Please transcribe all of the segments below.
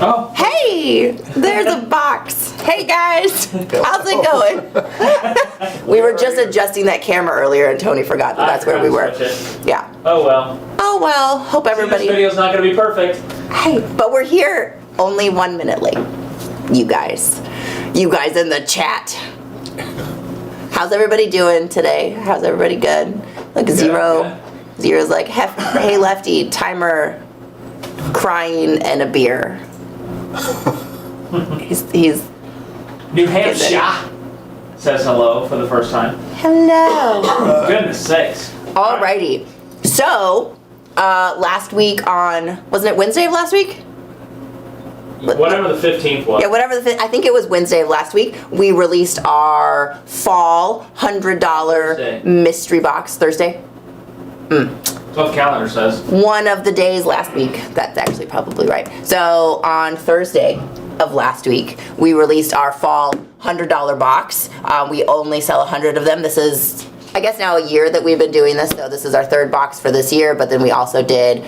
Oh. Hey, there's a box. Hey guys, how's it going? We were just adjusting that camera earlier and Tony forgot that that's where we were. Yeah. Oh well. Oh well, hope everybody. This video's not going to be perfect. Hey, but we're here only 1 minute late. You guys in the chat. How's everybody doing today? How's everybody good? Like Zero's like, hey Lefty, timer, crying, and a beer. he's New Hampshire says hello for the first time. Hello. Goodness sakes. Alrighty. So, last week on, wasn't it Wednesday of last week? Whatever the 15th was. Yeah, I think it was Wednesday of last week. We released our fall $100 mystery box Thursday. That's what the calendar says. One of the days last week. That's actually probably right. So on Thursday of last week, we released our fall $100 box. We only sell 100 of them. This is, I guess, now a year that we've been doing this, so this is our third box for this year, but then we also did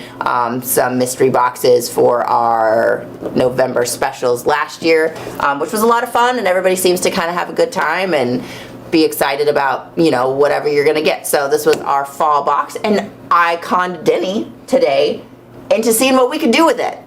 some mystery boxes for our November specials last year, which was a lot of fun, and everybody seems to kind of have a good time and be excited about, whatever you're gonna get. So this was our fall box, and I conned Denny today into seeing what we could do with it.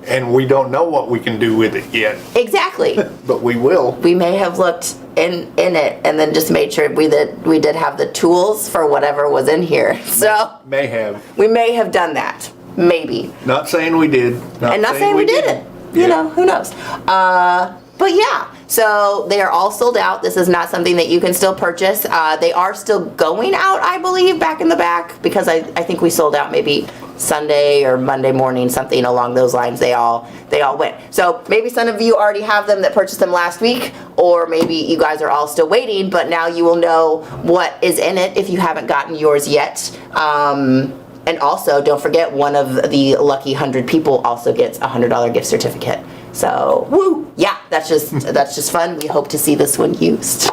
And we don't know what we can do with it yet. Exactly. But we will. We may have looked in it and then just made sure we did have the tools for whatever was in here. So May have. we may have done that. Maybe. Not saying we did. And not saying we didn't. Who knows? But yeah, so they are all sold out. This is not something that you can still purchase. They are still going out, I believe, back in the back, because I think we sold out maybe Sunday or Monday morning, something along those lines. They all went. So maybe some of you already have them that purchased them last week, or maybe you guys are all still waiting, but now you will know what is in it if you haven't gotten yours yet. And also, don't forget, one of the lucky 100 people also gets a $100 gift certificate. So, woo! Yeah, that's just fun. We hope to see this one used.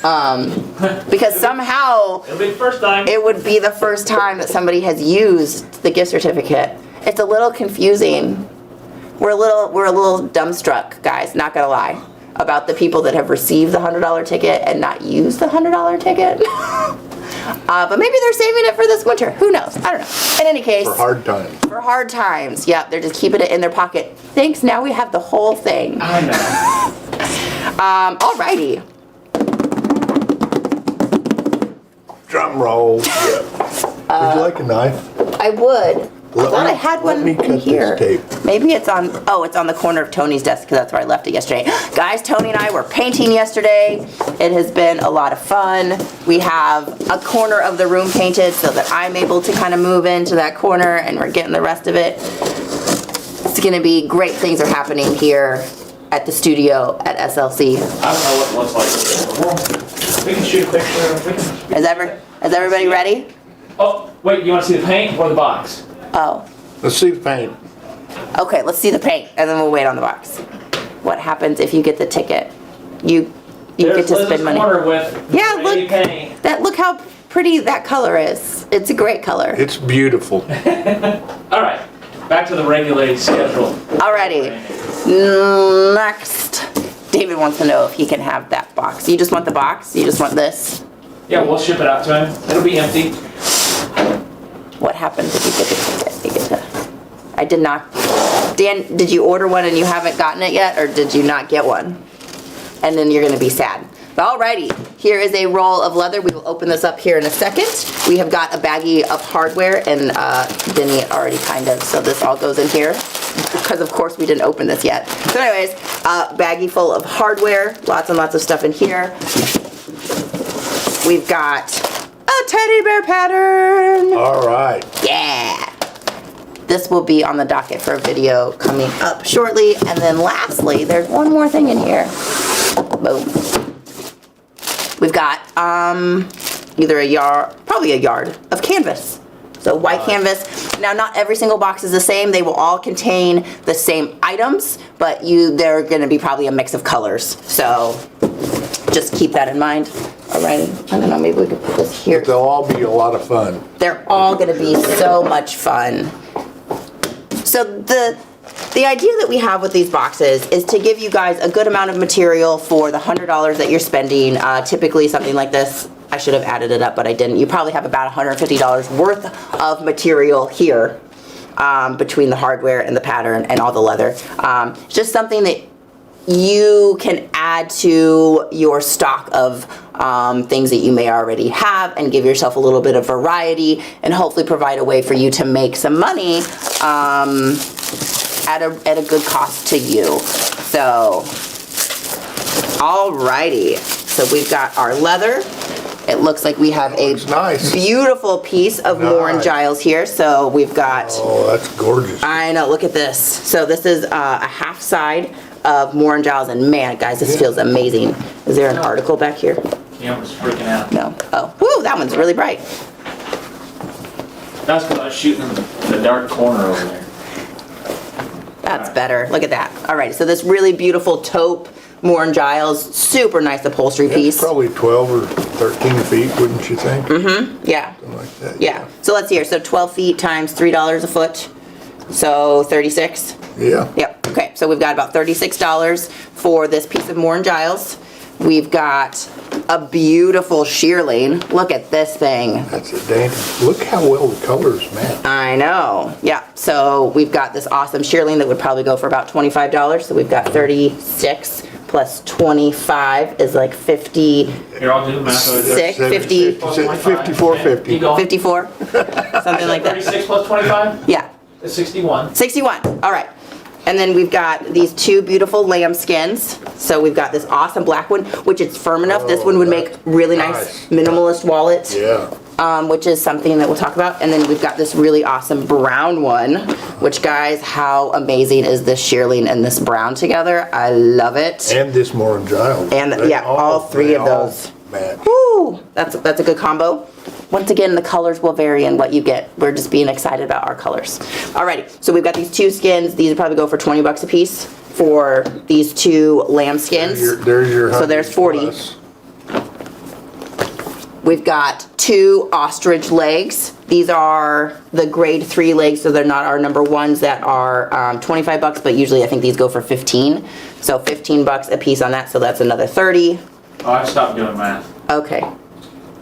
Because somehow It'll be the first time. it would be the first time that somebody has used the gift certificate. It's a little confusing. We're a little dumbstruck, guys, not gonna lie, about the people that have received the $100 ticket and not used the $100 ticket. But maybe they're saving it for this winter. Who knows? I don't know. In any case. For hard times. For hard times. Yep, they're just keeping it in their pocket. Thanks, now we have the whole thing. I know. Alrighty. Drum roll. Would you like a knife? I would. I thought I had one in here. Maybe it's on the corner of Tony's desk because that's where I left it yesterday. Guys, Tony and I were painting yesterday. It has been a lot of fun. We have a corner of the room painted so that I'm able to kind of move into that corner, and we're getting the rest of it. It's going to be great. Things are happening here at the studio at SLC. I don't know what it looks like. We can shoot a picture. Is everybody ready? Oh, wait, you want to see the paint or the box? Oh. Let's see the paint. Okay, let's see the paint, and then we'll wait on the box. What happens if you get the ticket? You get to spend money. Yeah, look. Paint. Look how pretty that color is. It's a great color. It's beautiful. All right, back to the regulated schedule. Alrighty. Next, David wants to know if he can have that box. You just want the box? You just want this? Yeah, we'll ship it out to him. It'll be empty. What happens if you get the ticket? I did not. Dan, did you order one and you haven't gotten it yet, or did you not get one? And then you're going to be sad. Alrighty, here is a roll of leather. We will open this up here in a second. We have got a baggie of hardware, and Denny already kind of, so this all goes in here, because of course we didn't open this yet. So anyways, baggie full of hardware, lots and lots of stuff in here. We've got a teddy bear pattern. All right. Yeah. This will be on the docket for a video coming up shortly. And then lastly, there's one more thing in here. Boom. We've got probably a yard of canvas. So white canvas. Now, not every single box is the same. They will all contain the same items, but they're going to be probably a mix of colors. So just keep that in mind. Alrighty. I don't know, maybe we could put this here. But they'll all be a lot of fun. They're all going to be so much fun. So the idea that we have with these boxes is to give you guys a good amount of material for the $100 that you're spending. Typically something like this, I should have added it up, but I didn't. You probably have about $150 worth of material here between the hardware and the pattern and all the leather. Just something that you can add to your stock of things that you may already have and give yourself a little bit of variety and hopefully provide a way for you to make some money at a good cost to you. So, alrighty. So we've got our leather. It looks like we have a nice. beautiful piece of Moore and Giles here. So we've got... Oh, that's gorgeous. I know, look at this. So this is a half side of Moore and Giles, and man, guys, this feels amazing. Is there an article back here? Yeah, I'm just freaking out. No. Oh, woo, that one's really bright. That's because I was shooting in the dark corner over there. That's better. Look at that. All right, so this really beautiful taupe Moore and Giles, super nice upholstery piece. It's probably 12 or 13 feet, wouldn't you think? Mm-hmm. Yeah. Something like that. Yeah. So let's see here. So 12 feet times $3 a foot. So 36. Yeah. Yep. Okay. So we've got about $36 for this piece of Moore and Giles. We've got a beautiful shearling. Look at this thing. That's a dainty. Look how well the colors match. I know. Yeah. So we've got this awesome shearling that would probably go for about $25. So we've got 36 plus 25 is like 50. Here, I'll do the math over there. 50. 54.50. Keep going. 54. Something like that. 36 plus 25? Yeah. It's 61. 61. All right. And then we've got these two beautiful lamb skins. So we've got this awesome black one, which is firm enough. This one would make really nice minimalist wallets. Yeah. Which is something that we'll talk about. And then we've got this really awesome brown one, which, guys, how amazing is this shearling and this brown together? I love it. And this Moore and Giles. And yeah, all three of those. Match. Woo! That's a good combo. Once again, the colors will vary in what you get. We're just being excited about our colors. Alrighty, so we've got these two skins. These would probably go for 20 bucks a piece for these two lamb skins. There's your So there's 40. plus. We've got two ostrich legs. These are the grade 3 legs, so they're not our number ones that are 25 bucks, but usually I think these go for 15. So 15 bucks a piece on that, so that's another 30. Oh, I stopped doing math. Okay,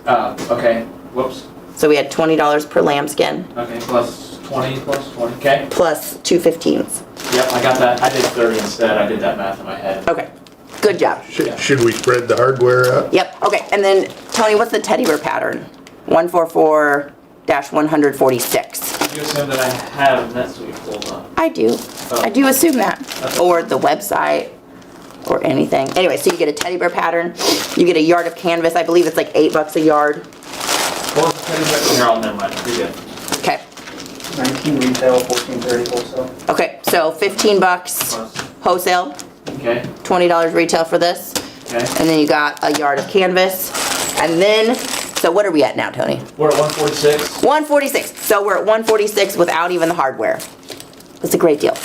Okay. Whoops. so we had $20 per lamb skin, Okay, plus 20 plus 20. Okay. plus two 15s. Yep, I got that. I did 30 instead. I did that math in my head. Okay, good job. Should we spread the hardware out? Yep, okay, and then, Tony, what's the teddy bear pattern? 144-146. You assume that I have NetSuite pulled up. I do. I do assume that. Or the website, or anything. Anyway, so you get a teddy bear pattern, you get a yard of canvas, I believe it's like $8 a yard. Well, here, I'll never mind. You're good. Okay, 19 retail, 14.30 wholesale. okay, so 15 bucks Plus. wholesale, Okay. $20 retail for this, Okay. and then you got a yard of canvas, and then, so what are we at now, Tony? We're at 146. 146. So we're at 146 without even the hardware. That's a great deal.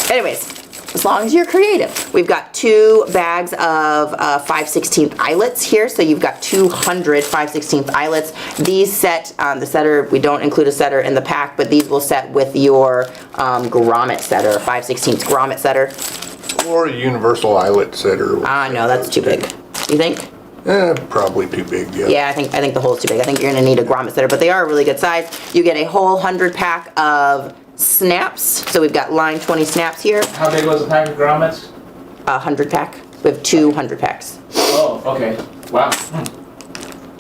Anyways, as long as you're creative. We've got 2 bags of 5/16 eyelets here. So you've got 200 5/16 eyelets. These set, the setter, we don't include a setter in the pack, but these will set with your grommet setter, 5/16 grommet setter. Or a universal eyelet setter. No, that's too big. You think? Probably too big, yeah. Yeah, I think the hole's too big. I think you're gonna need a grommet setter, but they are a really good size. You get a whole 100 pack of snaps. So we've got line 20 snaps here. How big was the pack of grommets? 100 pack. We have 200 packs. Oh, okay. Wow.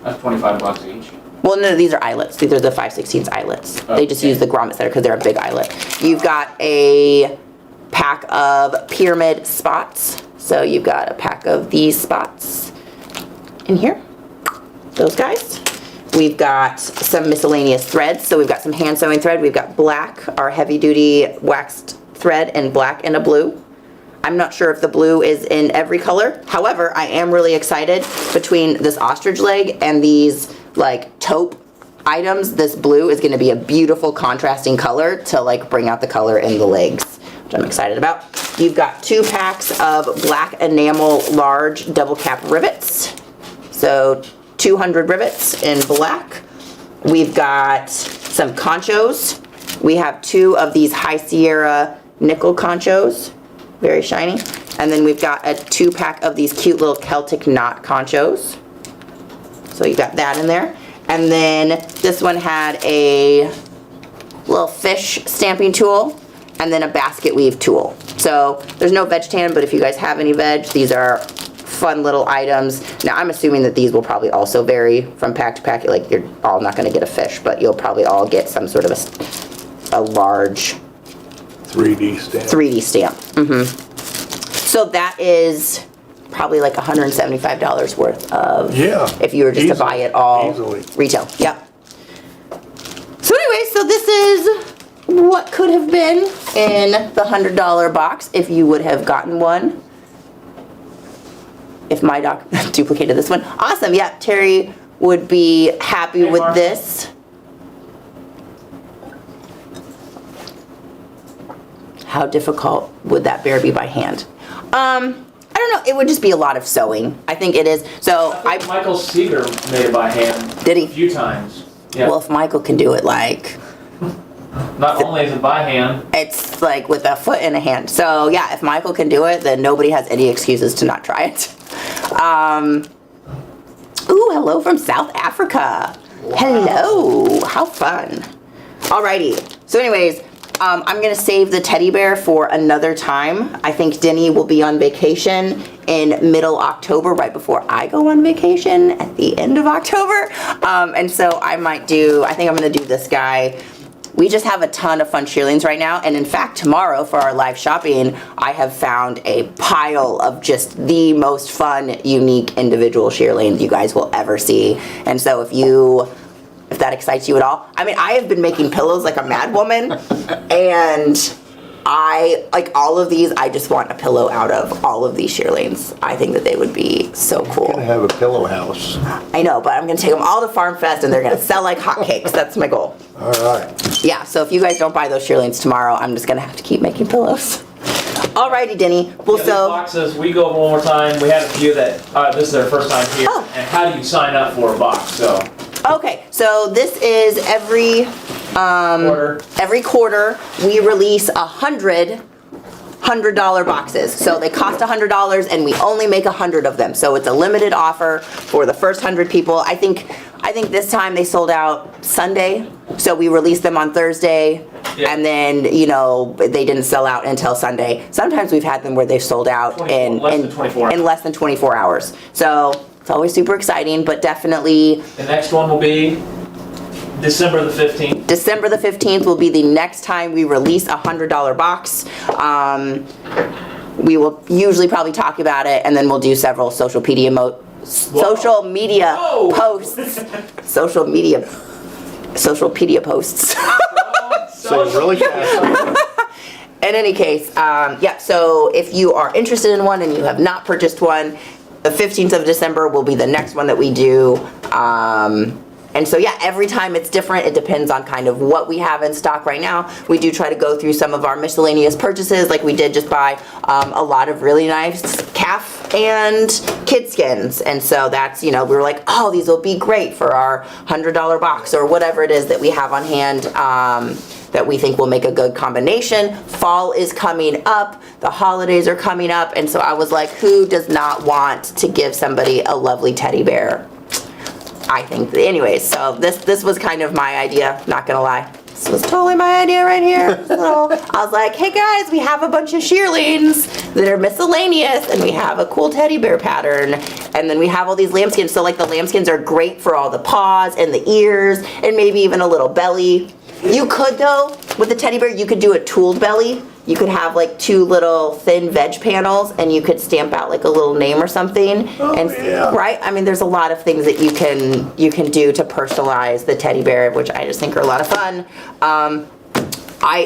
That's 25 bucks each. Well, no, these are eyelets. These are the 5/16 eyelets. They just Okay. use the grommet setter because they're a big eyelet. You've got a pack of pyramid spots. So you've got a pack of these spots in here. Those guys. We've got some miscellaneous threads. So we've got some hand sewing thread. We've got black, our heavy duty waxed thread, and black and a blue. I'm not sure if the blue is in every color. However, I am really excited between this ostrich leg and these like taupe items. This blue is going to be a beautiful contrasting color to like bring out the color in the legs, which I'm excited about. You've got 2 packs of black enamel large double cap rivets. So 200 rivets in black. We've got some conchos. We have 2 of these High Sierra nickel conchos, very shiny. And then we've got a 2-pack of these cute little Celtic knot conchos. So you got that in there. And then this one had a little fish stamping tool and then a basket weave tool. So there's no veg tan, but if you guys have any veg, these are fun little items. Now I'm assuming that these will probably also vary from pack to pack. Like you're all not gonna get a fish, but you'll probably all get some sort of a large 3D stamp. 3D stamp. So that is probably like $175 worth of, if you were just to buy it all retail. Yep. So anyway, so this is what could have been in the $100 box if you would have gotten one. If my doc duplicated this one. Awesome, yeah, Terry would be happy with Mark. this. How difficult would that bear be by hand? I don't know, it would just be a lot of sewing. I think it is. So I think Michael Seeger made it by hand. Did he? A few times. Yeah. Well, if Michael can do it, like, Not only is it by hand, it's like with a foot and a hand. So yeah, if Michael can do it, then nobody has any excuses to not try it. Ooh, hello from South Africa. Wow. Hello, how fun. Alrighty, so anyways, I'm gonna save the teddy bear for another time. I think Denny will be on vacation in middle October, right before I go on vacation at the end of October. And so I think I'm gonna do this guy. We just have a ton of fun shearlings right now, and in fact tomorrow for our live shopping I have found a pile of just the most fun, unique individual shearlings you guys will ever see. And so if that excites you at all, I mean, I have been making pillows like a mad woman, and I like all of these. I just want a pillow out of all of these shearlings. I think that they would be so cool. You're gonna have a pillow house. I know, but I'm gonna take them all to Farm Fest and they're gonna sell like hotcakes. That's my goal. All right. Yeah, so if you guys don't buy those shearlings tomorrow, I'm just gonna have to keep making pillows. Alrighty, Denny. Well, these so boxes, we go over one more time. We had a few that this is their first time here. Oh. And how do you sign up for a box? So okay, so this is every quarter we release $100 boxes. So they cost $100 and we only make 100 of them. So it's a limited offer for the first 100 people. I think this time they sold out Sunday. So we released them on Thursday, yeah. And then, you know, they didn't sell out until Sunday. Sometimes we've had them where they've sold out in less than 24 hours. So it's always super exciting, but definitely. The next one will be December the 15th. December the 15th will be the next time we release a $100 box. We will usually probably talk about it, and then we'll do several social media posts. So really fast. In any case, yeah, so if you are interested in one and you have not purchased one, the 15th of December will be the next one that we do. And so yeah, every time it's different. It depends on kind of what we have in stock right now. We do try to go through some of our miscellaneous purchases, like we did just buy a lot of really nice calf and kid skins. And so that's, you know, we were like, oh, these will be great for our $100 box or whatever it is that we have on hand. That we think will make a good combination. Fall is coming up, the holidays are coming up, and so I was like, who does not want to give somebody a lovely teddy bear? I think, anyways, so this was kind of my idea, not gonna lie. This was totally my idea right here. So I was like, hey guys, we have a bunch of shearlings that are miscellaneous, and we have a cool teddy bear pattern, and then we have all these lambskins. So like the lambskins are great for all the paws and the ears, and maybe even a little belly. You could, though, with the teddy bear, you could do a tooled belly. You could have like 2 little thin veg panels, and you could stamp out like a little name or something. Oh, and yeah. Right? I mean, there's a lot of things that you can do to personalize the teddy bear, which I just think are a lot of fun.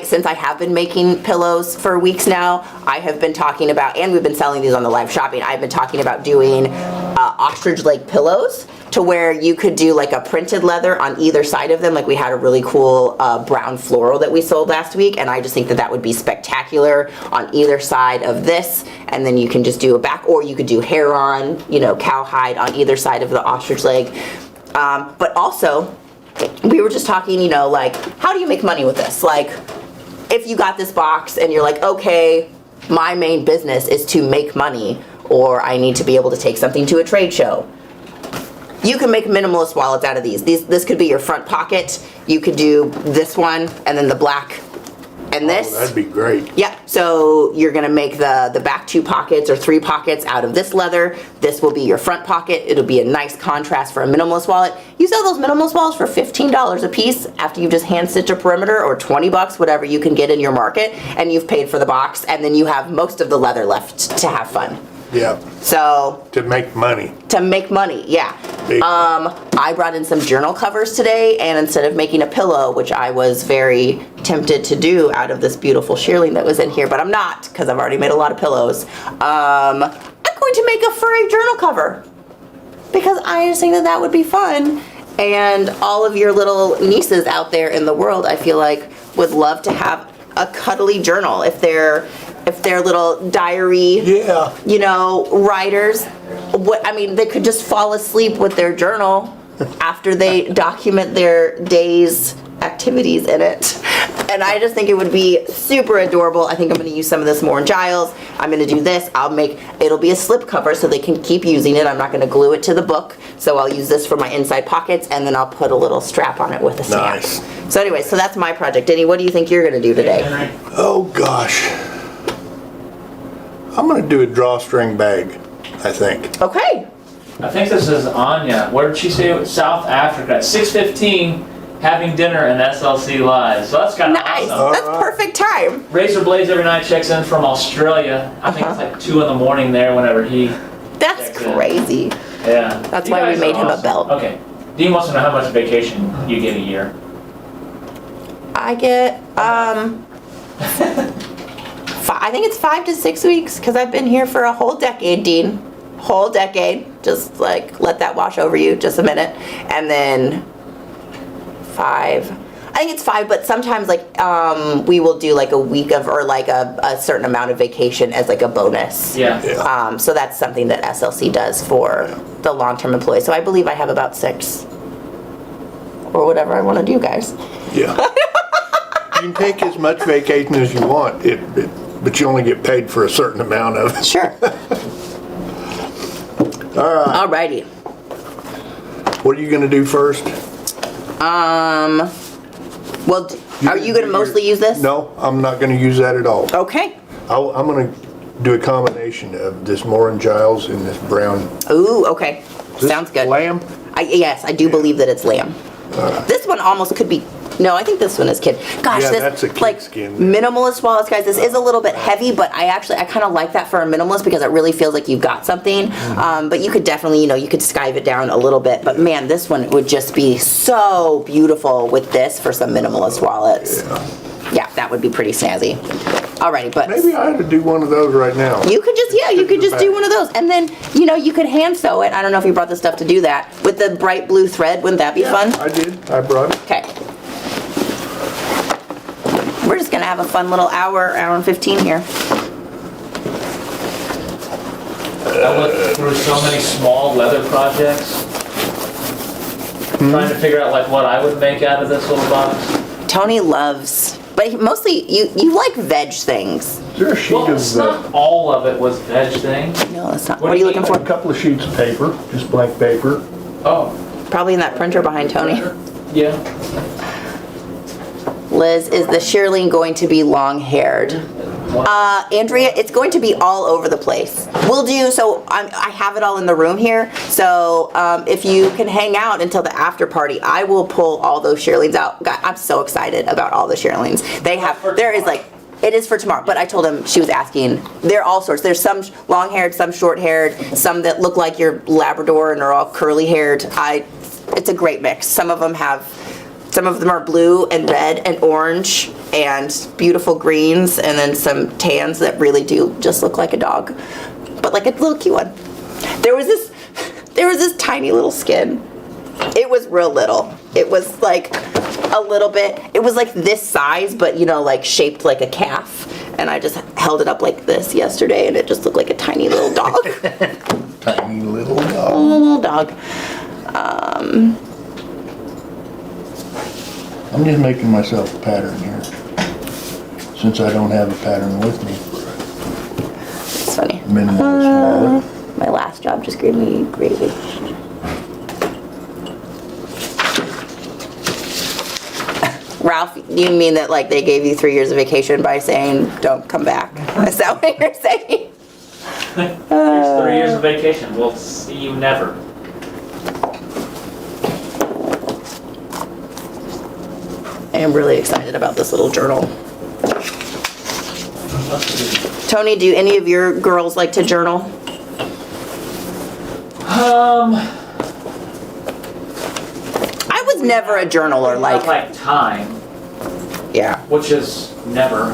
Since I have been making pillows for weeks now, I have been talking about, and we've been selling these on the live shopping, I've been talking about doing ostrich leg pillows, to where you could do like a printed leather on either side of them. Like we had a really cool brown floral that we sold last week, and I just think that that would be spectacular on either side of this. And then you can just do a back, or you could do hair on, you know, cowhide on either side of the ostrich leg. But also, we were just talking, you know, like, how do you make money with this? Like, if you got this box and you're like, okay, my main business is to make money, or I need to be able to take something to a trade show, you can make minimalist wallets out of these. This could be your front pocket. You could do this one and then the black and this. Oh, that'd be great. Yep, so you're gonna make the back 2 pockets or 3 pockets out of this leather. This will be your front pocket. It'll be a nice contrast for a minimalist wallet. You sell those minimalist wallets for $15 a piece after you just hand stitch a perimeter, or 20 bucks, whatever you can get in your market, and you've paid for the box, and then you have most of the leather left to have fun. Yeah. So To make money. to make money, yeah. Big. I brought in some journal covers today, and instead of making a pillow, which I was very tempted to do out of this beautiful shearling that was in here, but I'm not, because I've already made a lot of pillows. I'm going to make a furry journal cover, because I just think that that would be fun. And all of your little nieces out there in the world, I feel like, would love to have a cuddly journal if they're little diary, Yeah. you know, writers. What, I mean, they could just fall asleep with their journal after they document their day's activities in it. And I just think it would be super adorable. I think I'm going to use some of this more in Giles. I'm going to do this. It'll be a slip cover so they can keep using it. I'm not going to glue it to the book. So I'll use this for my inside pockets, and then I'll put a little strap on it with a stamp. Nice. So anyway, so that's my project. Denny, what do you think you're going to do today? Oh, gosh. I'm going to do a drawstring bag, I think. Okay. I think this is Anya. Where did she say it was? South Africa. 6:15, having dinner in SLC Live. So that's kind of Nice. awesome. That's perfect time. Razor Blades every night checks in from Australia. I think it's like 2 in the morning there whenever he. That's checks in. crazy. Yeah. That's You why we guys made are him a awesome. belt. Okay. Dean wants to know how much vacation you get a year. I get, I think it's 5 to 6 weeks, because I've been here for a whole decade, Dean. Whole decade. Just like let that wash over you just a minute. And then 5. I think it's 5, but sometimes like we will do like a week of, or like a certain amount of vacation as like a bonus. Yeah. Yeah. So that's something that SLC does for the long-term employees. So I believe I have about 6. Or whatever I want to do, guys. Yeah. You can take as much vacation as you want, but you only get paid for a certain amount of it. Sure. All right. Alrighty. What are you going to do first? Well, are you going to mostly use this? No, I'm not going to use that at all. Okay. I'm going to do a combination of this Morin Giles and this brown. Ooh, okay. Is this Sounds good. Lamb? Yes, I do believe that it's lamb. This one almost could be. No, I think this one is kid. Gosh, Yeah, this that's a kid like skin. minimalist wallets, guys. This is a little bit heavy, but I kind of like that for a minimalist because it really feels like you've got something. But you could definitely, you could skive it down a little bit. But man, this one would just be so beautiful with this for some minimalist wallets. Yeah, that would be pretty snazzy. Alrighty, but Maybe I ought to do one of those right now. you could just, you could just do one of those. And then, you could hand sew it. I don't know if you brought the stuff to do that. With the bright blue thread, wouldn't that be fun? I did. I brought it. Okay. We're just gonna have a fun little hour and 15 here. I looked through so many small leather projects, trying to figure out like what I would make out of this little box. Tony loves, but mostly you like veg things. Is there a sheet Well, of it's not all of it was veg thing. No, that's not. What What are do you you looking mean? a for? couple of sheets of paper, just blank paper? Oh, Probably in that printer behind Tony. yeah. Liz, is the shearling going to be long-haired? Andrea, it's going to be all over the place. We'll do, so I have it all in the room here, so if you can hang out until the after party, I will pull all those shearlings out. God, I'm so excited about all the shearlings. It is for tomorrow, but I told him, she was asking, they're all sorts. There's some long-haired, some short-haired, some that look like your Labrador and are all curly-haired. It's a great mix. Some of them are blue and red and orange and beautiful greens, and then some tans that really do just look like a dog, but like a little cute one. There was this tiny little skin. It was real little. It was like a little bit, it was like this size, but like shaped like a calf. And I just held it up like this yesterday, and it just looked like a tiny little dog. Tiny little dog. A little dog. I'm just making myself a pattern here. since I don't have a pattern with me for It's funny. a minimal smaller. My last job just gave me gravy. Ralph, you mean that like they gave you 3 years of vacation by saying don't come back? Is that what you're saying? Here's 3 years of vacation. We'll see you never. I am really excited about this little journal. Tony, do any of your girls like to journal? I was never a journaler, Not like, like time, yeah. which is never.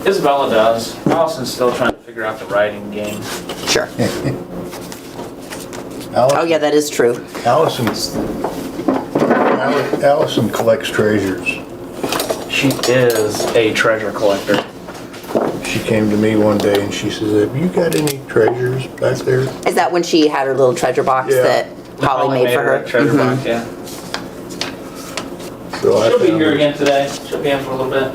Isabella does. Allison's still trying to figure out the writing game. Sure. Oh yeah, that is true. Allison collects treasures. She is a treasure collector. She came to me one day and she says, "Have you got any treasures back there?" Is that when she had her little treasure box Yeah. that Holly made for her? a treasure Mhm. box, yeah. So I She'll be found here her. again today. She'll be in for a little bit.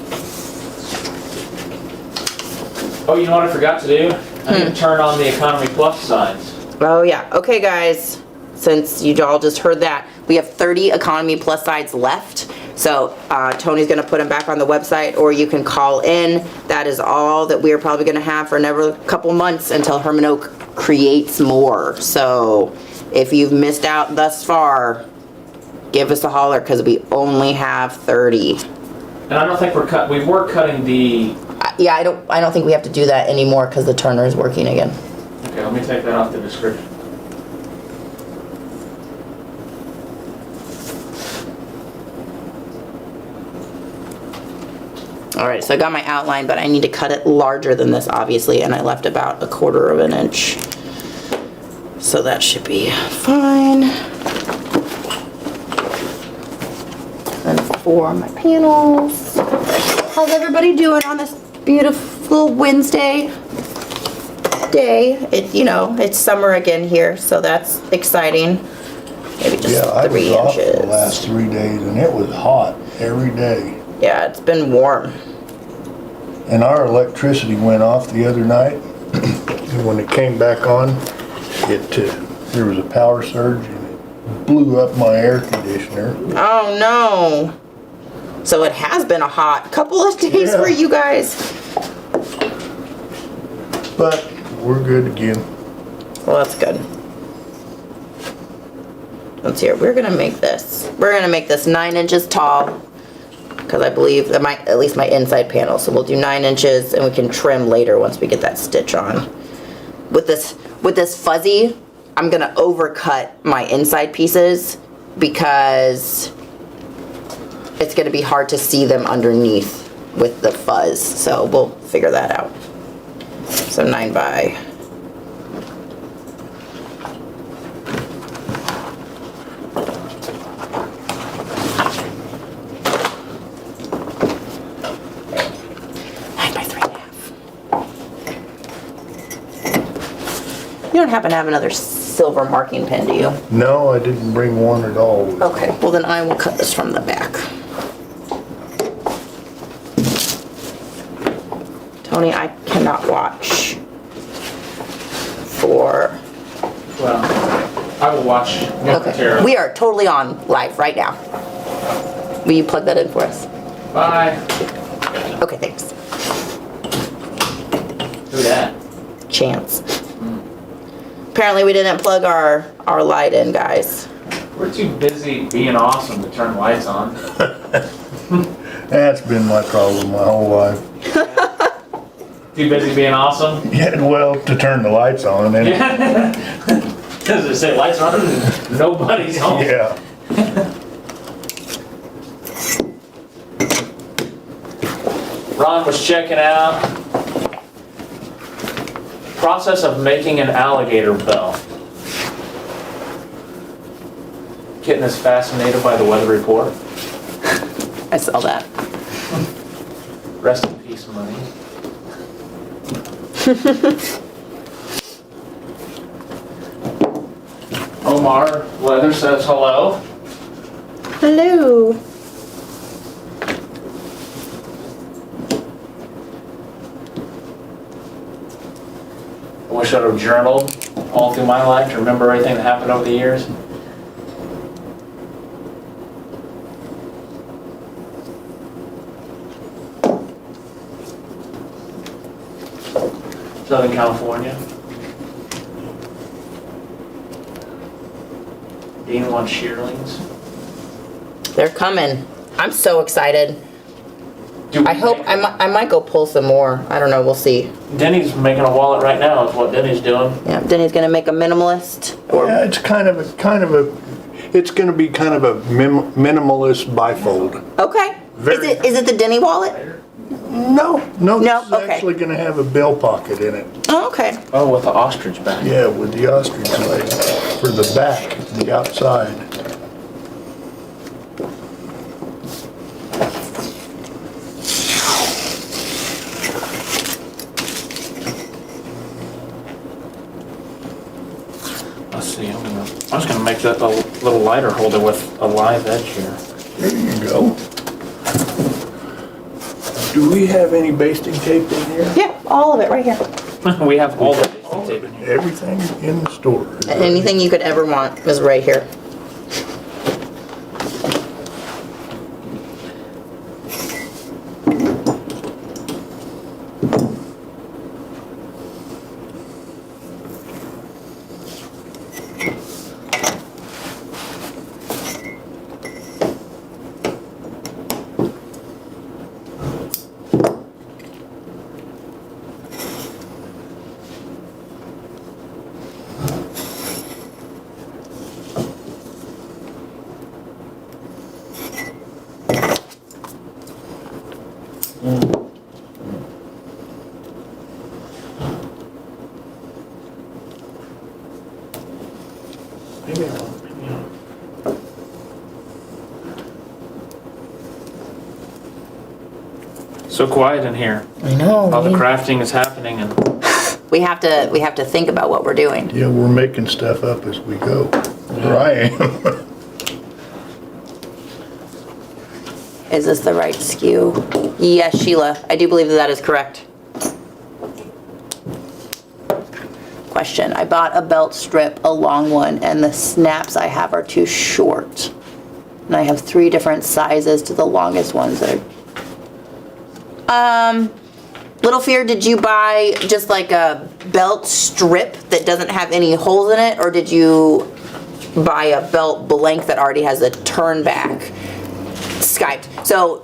Oh, you know what I forgot to do? I need to turn on the Economy Plus signs. Oh yeah. Okay, guys. Since you all just heard that, we have 30 Economy Plus sides left. So Tony's gonna put them back on the website, or you can call in. That is all that we are probably gonna have for another couple months until Herman Oak creates more. So if you've missed out thus far, give us a holler because we only have 30. And I don't think we were cutting the, Yeah, I don't think we have to do that anymore because the turner is working again. okay, let me take that off the description. All right, so I got my outline, but I need to cut it larger than this, obviously, and I left about 1/4 of an inch. So that should be fine. And for my panels, how's everybody doing on this beautiful Wednesday day? It's summer again here, so that's exciting. Maybe just Yeah, I 3 was off inches. the last 3 days and it was hot every day. Yeah, it's been warm. And our electricity went off the other night. And when it came back on, there was a power surge and it blew up my air conditioner. Oh no. So it has been a hot couple of days Yeah. for you guys. But we're good again. Well, that's good. Let's hear. We're gonna make this. We're gonna make this 9 inches tall because I believe that at least my inside panel. So we'll do 9 inches and we can trim later once we get that stitch on. With this fuzzy, I'm gonna overcut my inside pieces because it's gonna be hard to see them underneath with the fuzz. So we'll figure that out. So 9 by. You don't happen to have another silver marking pen, do you? No, I didn't bring one at all. Okay, well then I will cut this from the back. Tony, I cannot watch for... Well, I will watch Okay, momentarily. we are totally on live right now. Will you plug that in for us? Bye. Okay, thanks. Who that? Chance. Apparently we didn't plug our light in, guys. We're too busy being awesome to turn lights on. That's been my problem my whole life. Too busy being awesome? Yeah, well, to turn the lights on and Does it say lights are on and nobody's home? yeah. Ron was checking out process of making an alligator bell. Kitten is fascinated by the weather report. I saw that. Rest in peace, money. Omar Leather says hello. Hello. wish I'd have journaled all through my life to remember everything that happened over the years. Southern California. Dean wants shearlings. They're coming. I'm so excited. I hope I might go pull some more. I don't know. We'll see. Denny's making a wallet right now. Is what Denny's doing. Yeah, Denny's gonna make a minimalist. Yeah, it's it's gonna be kind of a minimalist bifold. Okay. Very- Is it the Denny wallet? No, No, this is okay. actually gonna have a bell pocket in it. Oh, okay. Oh, with the ostrich back. Yeah, with the ostrich leg for the back, the outside. Let's see. I was gonna make that a little lighter holder with a live edge here. There you go. Do we have any basting tape in here? Yeah, all of it right here. We have all the tape in here. Everything in the store. Anything you could ever want is right here. Maybe I'll. So quiet in here. I know. All the crafting is happening, and We have to think about what we're doing. Yeah, we're making stuff up as we go. Or I am. Is this the right SKU? Yes, Sheila. I do believe that is correct. Question. I bought a belt strip, a long one, and the snaps I have are too short. And I have 3 different sizes to the longest ones that are... Little Fear, did you buy just like a belt strip that doesn't have any holes in it, or did you buy a belt blank that already has a turn back? Skived. So,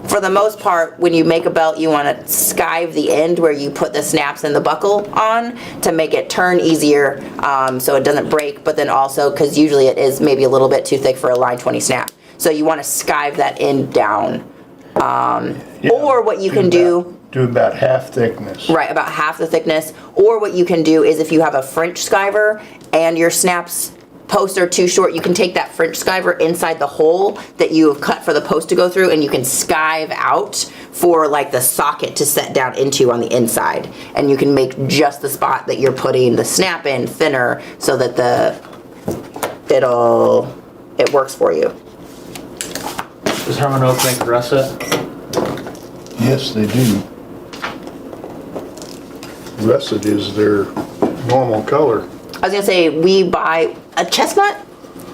for the most part, when you make a belt, you want to skive the end where you put the snaps and the buckle on to make it turn easier, so it doesn't break, but then also, because usually it is maybe a little bit too thick for a line 20 snap. So you want to skive that end down. Yeah, Or what you can do... Do about half thickness. Right, about half the thickness. Or what you can do is if you have a French skiver and your snaps posts are too short, you can take that French skiver inside the hole that you have cut for the post to go through, and you can skive out for like the socket to set down into on the inside. And you can make just the spot that you're putting the snap in thinner so that it works for you. does Herman Oak make a russet? Yes, they do. Russet is their normal color. I was gonna say, we buy a chestnut?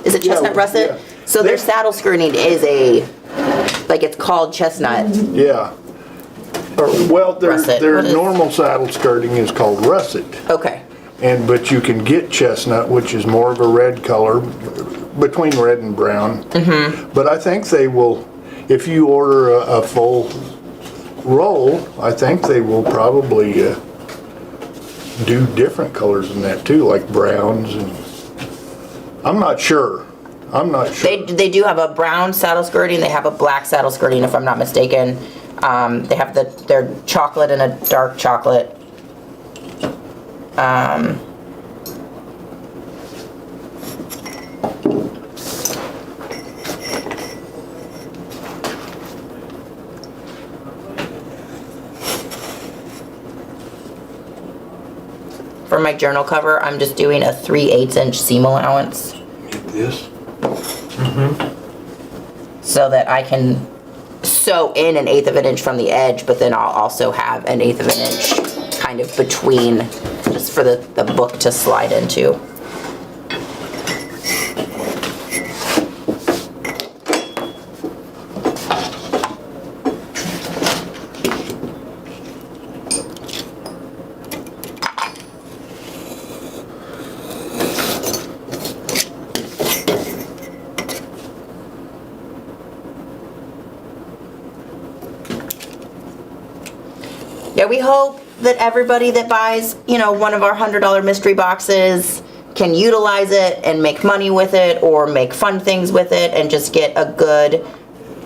Is it chestnut Yeah, russet? yeah. So their saddle skirting is it's called chestnut. Yeah. Or Well, their russet. What is- normal saddle skirting is called russet. Okay. But you can get chestnut, which is more of a red color, between red and brown. Mm-hmm. But I think they will, if you order a full roll, I think they will probably do different colors than that too, like browns and, I'm not sure. They do have a brown saddle skirting. They have a black saddle skirting, if I'm not mistaken. They have their chocolate and a dark chocolate. For my journal cover, I'm just doing a 3/8 inch seam allowance Get this. so that I can sew in 1/8 of an inch from the edge, but then I'll also have 1/8 of an inch kind kind of between, just for the book to slide into. Yeah, we hope that everybody that buys, you know, one of our $100 mystery boxes can utilize it and make money with it, or make fun things with it, and just get a good,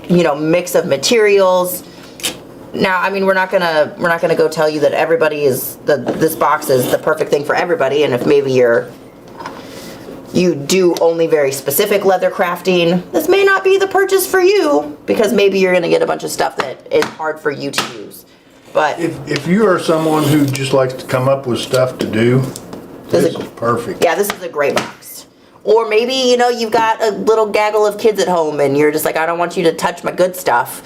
you know, mix of materials. Now, I mean, we're not gonna go tell you that everybody is this box is the perfect thing for everybody, and if maybe you do only very specific leather crafting, this may not be the purchase for you, because maybe you're gonna get a bunch of stuff that is hard for you to use. But If you are someone who just likes to come up with stuff to do, this is perfect. yeah, this is a great box. Or maybe, you know, you've got a little gaggle of kids at home and you're just like, I don't want you to touch my good stuff.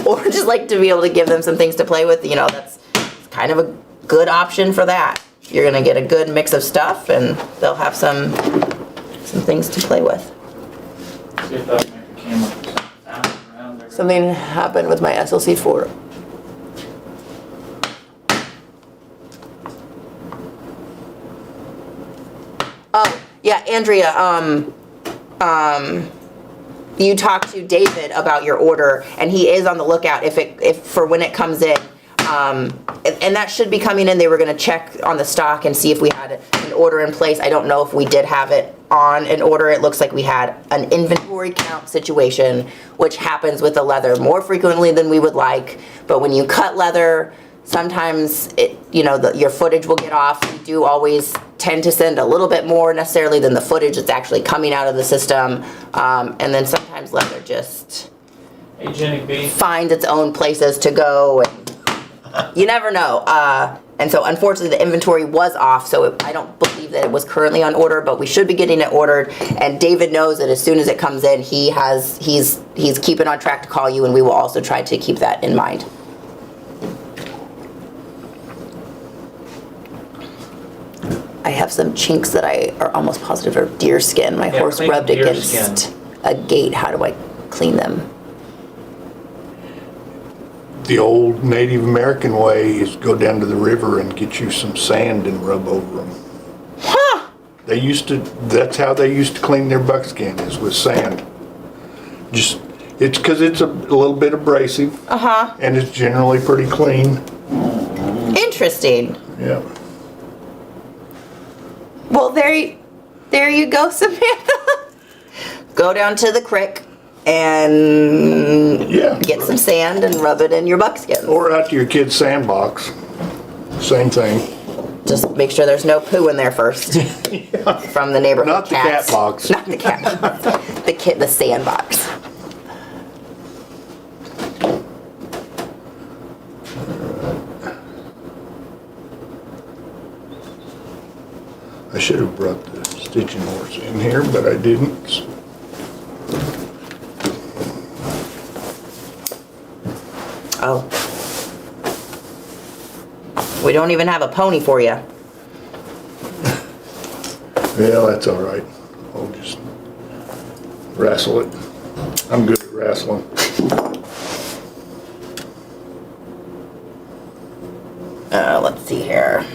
Or just like to be able to give them some things to play with, you know, that's kind of a good option for that. You're gonna get a good mix of stuff and they'll have some things to play with. See if that'll make the camera sound around there. Something happened with my SLC4. Oh, yeah, Andrea, you talked to David about your order, and he is on the lookout if for when it comes in. And that should be coming in. They were gonna check on the stock and see if we had an order in place. I don't know if we did have it on an order. It looks like we had an inventory count situation, which happens with the leather more frequently than we would like. But when you cut leather, sometimes your footage will get off. We do always tend to send a little bit more necessarily than the footage that's actually coming out of the system. And then sometimes leather just Hey, Jenny B. finds its own places to go, and you never know. And so unfortunately the inventory was off, so I don't believe that it was currently on order, but we should be getting it ordered. And David knows that as soon as it comes in, he's keeping on track to call you, and we will also try to keep that in mind. I have some chinks that I are almost positive are deer skin. My horse clean rubbed deer against skin. a gate. How do I clean them? The old Native American way is go down to the river and get you some sand and rub over them. Huh! That's how they used to clean their buckskin, is with sand. It's because it's a little bit abrasive. Uh-huh. And it's generally pretty clean. Interesting. Yeah. Well, there you go, Samantha. Go down to the creek and get some sand and rub it in your buckskin. Or out to your kid's sandbox. Same thing. Just make sure there's no poo in there first. From the neighborhood Not the cats. cat box. Not the cat box. The sandbox. I should have brought the stitching horse in here, but I didn't. Oh. We don't even have a pony for you. Yeah, that's all right. I'll just wrestle it. I'm good at wrestling. Let's see here.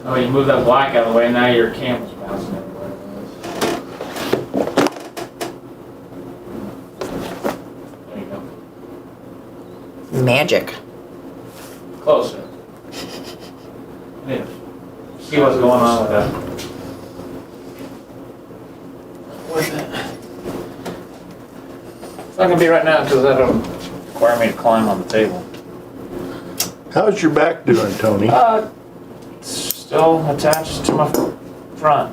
Oh, you move that black out of the way, now your camel's bouncing everywhere. There you go. Magic. Closer. Yeah. See what's going on with that. What's that? It's not gonna be right now because that'll require me to climb on the table. How's your back doing, Tony? Still attached to my front.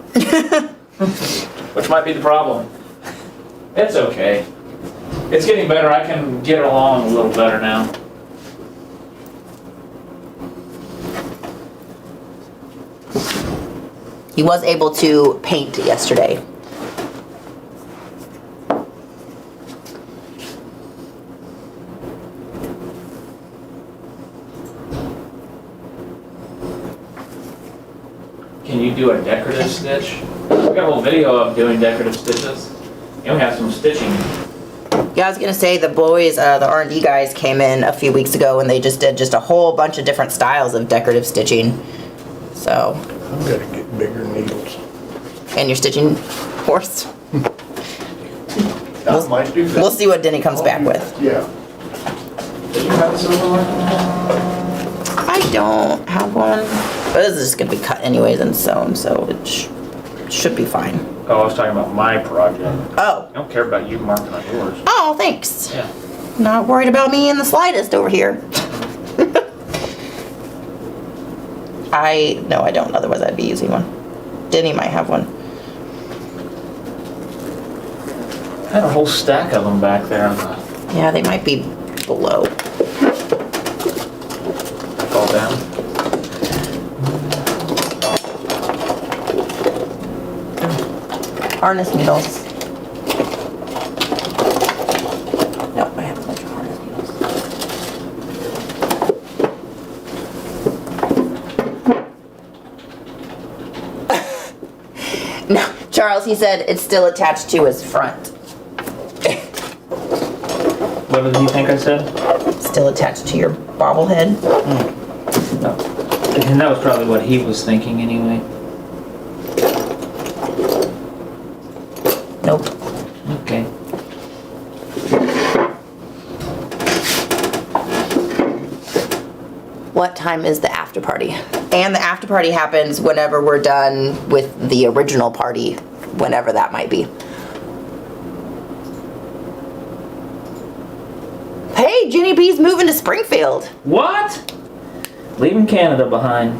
Which might be the problem. It's okay. It's getting better. I can get along a little better now. He was able to paint yesterday. can you do a decorative stitch? We got a little video of doing decorative stitches. And we have some stitching. Yeah, I was gonna say the boys, the R&D guys came in a few weeks ago and they just did just a whole bunch of different styles of decorative stitching. So. I've gotta get bigger needles. And your stitching horse. I might do that. We'll see what Denny comes back with. Yeah. Did you have a silver one? I don't have one. But this is just gonna be cut anyways and sewn, so it should be fine. Oh, I was talking about my project. Oh. I don't care about you marking on yours. Oh, thanks. Yeah. Not worried about me in the slightest over here. No, I don't. Otherwise, I'd be using one. Denny might have one. I had a whole stack of them back there. Yeah, they might be below. Fall down. Harness needles. Nope, I have a bunch of harness needles. No, Charles, he said it's still attached to his front. What did you think I said? Still attached to your bobblehead. No. And that was probably what he was thinking anyway. Nope. Okay. What time is the after party? And the after party happens whenever we're done with the original party, whenever that might be. Hey, Jenny B's moving to Springfield. What? Leaving Canada behind.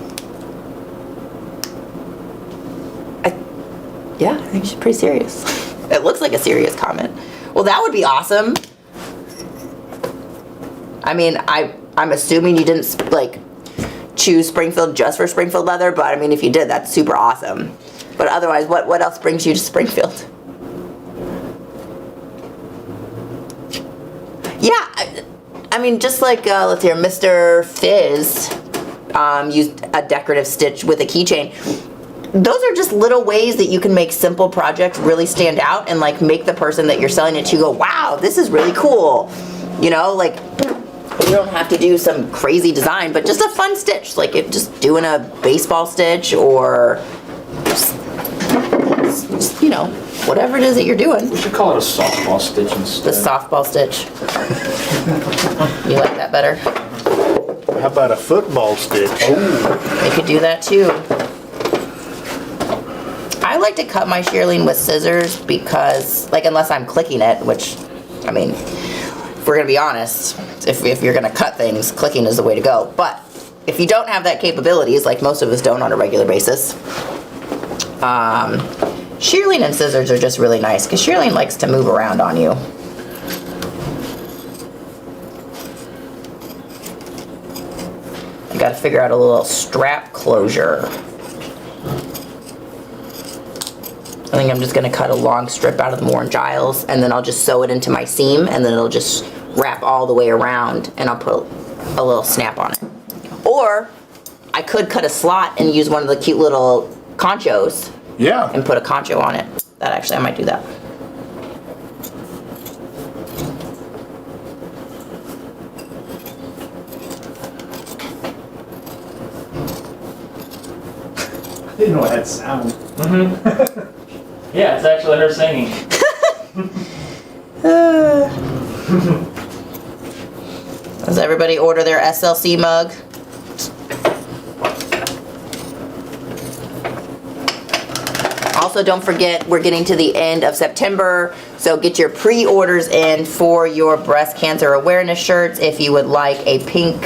Yeah, I think she's pretty serious. It looks like a serious comment. Well, that would be awesome. I mean, I'm assuming you didn't like choose Springfield just for Springfield leather, but I mean, if you did, that's super awesome. But otherwise, what else brings you to Springfield? Yeah, I mean, just like, let's hear, Mr. Fizz used a decorative stitch with a keychain. Those are just little ways that you can make simple projects really stand out and like make the person that you're selling it to go, wow, this is really cool. You know, like you don't have to do some crazy design, but just a fun stitch, like if just doing a baseball stitch or just, you know, whatever it is that you're doing. We should call it a softball stitch instead. The softball stitch. You like that better? How about a football stitch? They could do that too. I like to cut my shearling with scissors because, like, unless I'm clicking it, which, I mean, if we're gonna be honest, if you're gonna cut things, clicking is the way to go. But if you don't have that capabilities, like most of us don't on a regular basis, shearling and scissors are just really nice because shearling likes to move around on you. I gotta figure out a little strap closure. I think I'm just gonna cut a long strip out of the Moore & Giles and then I'll just sew it into my seam and then it'll just wrap all the way around and I'll put a little snap on it. Or I could cut a slot and use one of the cute little conchos Yeah. and put a concho on it. That actually, I might do that. I didn't know it had sound. Mm-hmm. Yeah, it's actually her singing. Does everybody order their SLC mug? Also, don't forget, we're getting to the end of September, so get your pre-orders in for your breast cancer awareness shirts. If you would like a pink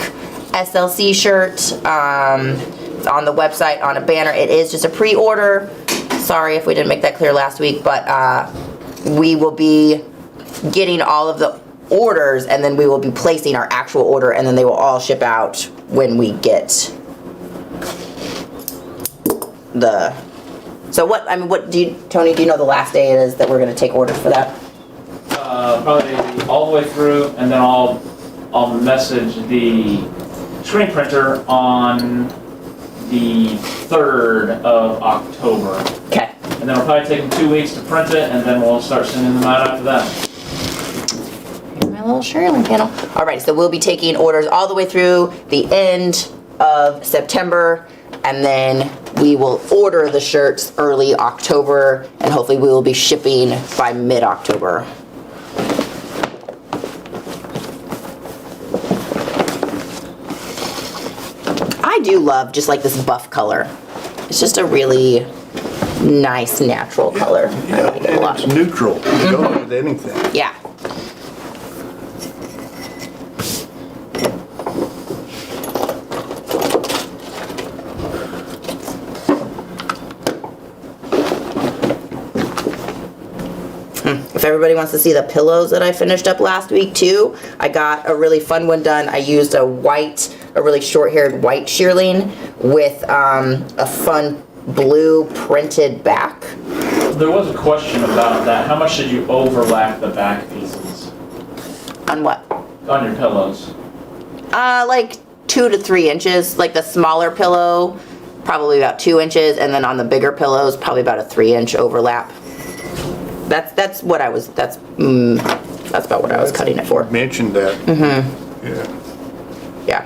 SLC shirt, it's on the website on a banner. It is just a pre-order. Sorry if we didn't make that clear last week, but we will be getting all of the orders and then we will be placing our actual order and then they will all ship out when we get the... So what do you, Tony, do you know the last day it is that we're going to take orders for that? Probably all the way through, and then I'll message the screen printer on the 3rd of October. Okay. And then it'll probably take them 2 weeks to print it, and then we'll start sending them out after that. Here's my little shearling panel. All right, so we'll be taking orders all the way through the end of September, and then we will order the shirts early October, and hopefully we will be shipping by mid-October. I do love just like this buff color. It's just a really nice natural color. I Yeah, like it a lot. and it's neutral. You go with anything. Yeah. If everybody wants to see the pillows that I finished up last week too, I got a really fun one done. I used a really short-haired white shearling with a fun blue printed back. There was a question about that. How much did you overlap the back pieces On what? on your pillows? Like 2 to 3 inches. Like the smaller pillow, probably about 2 inches, and then on the bigger pillows, probably about a 3-inch overlap. That's what I was. That's about what I was cutting it for. Mentioned that. Mm-hmm. Yeah. Yeah.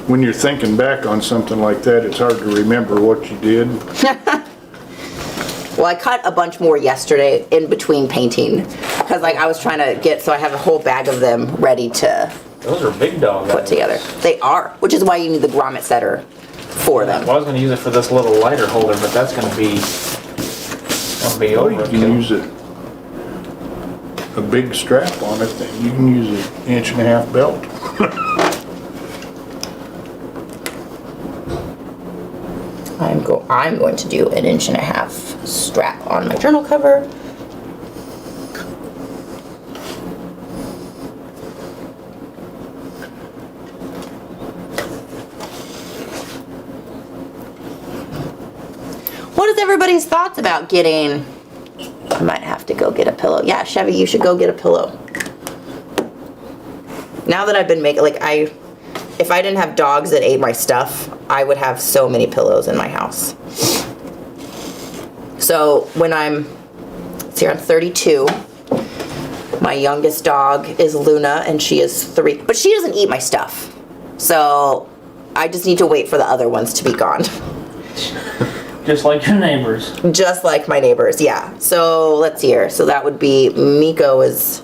When you're thinking back on something like that, it's hard to remember what you did. Well, I cut a bunch more yesterday in between painting because like I was trying to get, so I have a whole bag of them ready to Those are big dog put together. They are, which is why you need the grommet setter for them. Well, I was going to use it for this little lighter holder, but that's going to be Or you can overkill. use a big strap on it, then you can use an 1.5-inch belt. I'm going to do an 1.5 inch strap on my journal cover. What is everybody's thoughts about getting? I might have to go get a pillow. Yeah, Chevy, you should go get a pillow. Now that I've been making, like if I didn't have dogs that ate my stuff, I would have so many pillows in my house. So when I'm 32. My youngest dog is Luna, and she is 3, but she doesn't eat my stuff. So I just need to wait for the other ones to be gone. Just like your neighbors. Just like my neighbors, yeah. So let's see here. So that would be Miko is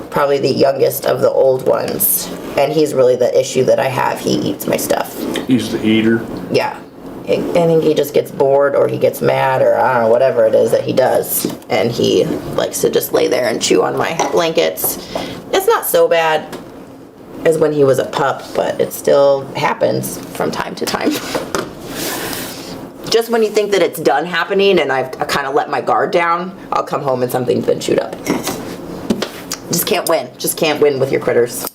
probably the youngest of the old ones, and he's really the issue that I have. He eats my stuff. He's the eater. Yeah. I think he just gets bored, or he gets mad, or I don't know, whatever it is that he does. And he likes to just lay there and chew on my blankets. It's not so bad as when he was a pup, but it still happens from time to time. Just when you think that it's done happening and I kind of let my guard down, I'll come home and something's been chewed up. Just can't win. Just can't win with your critters.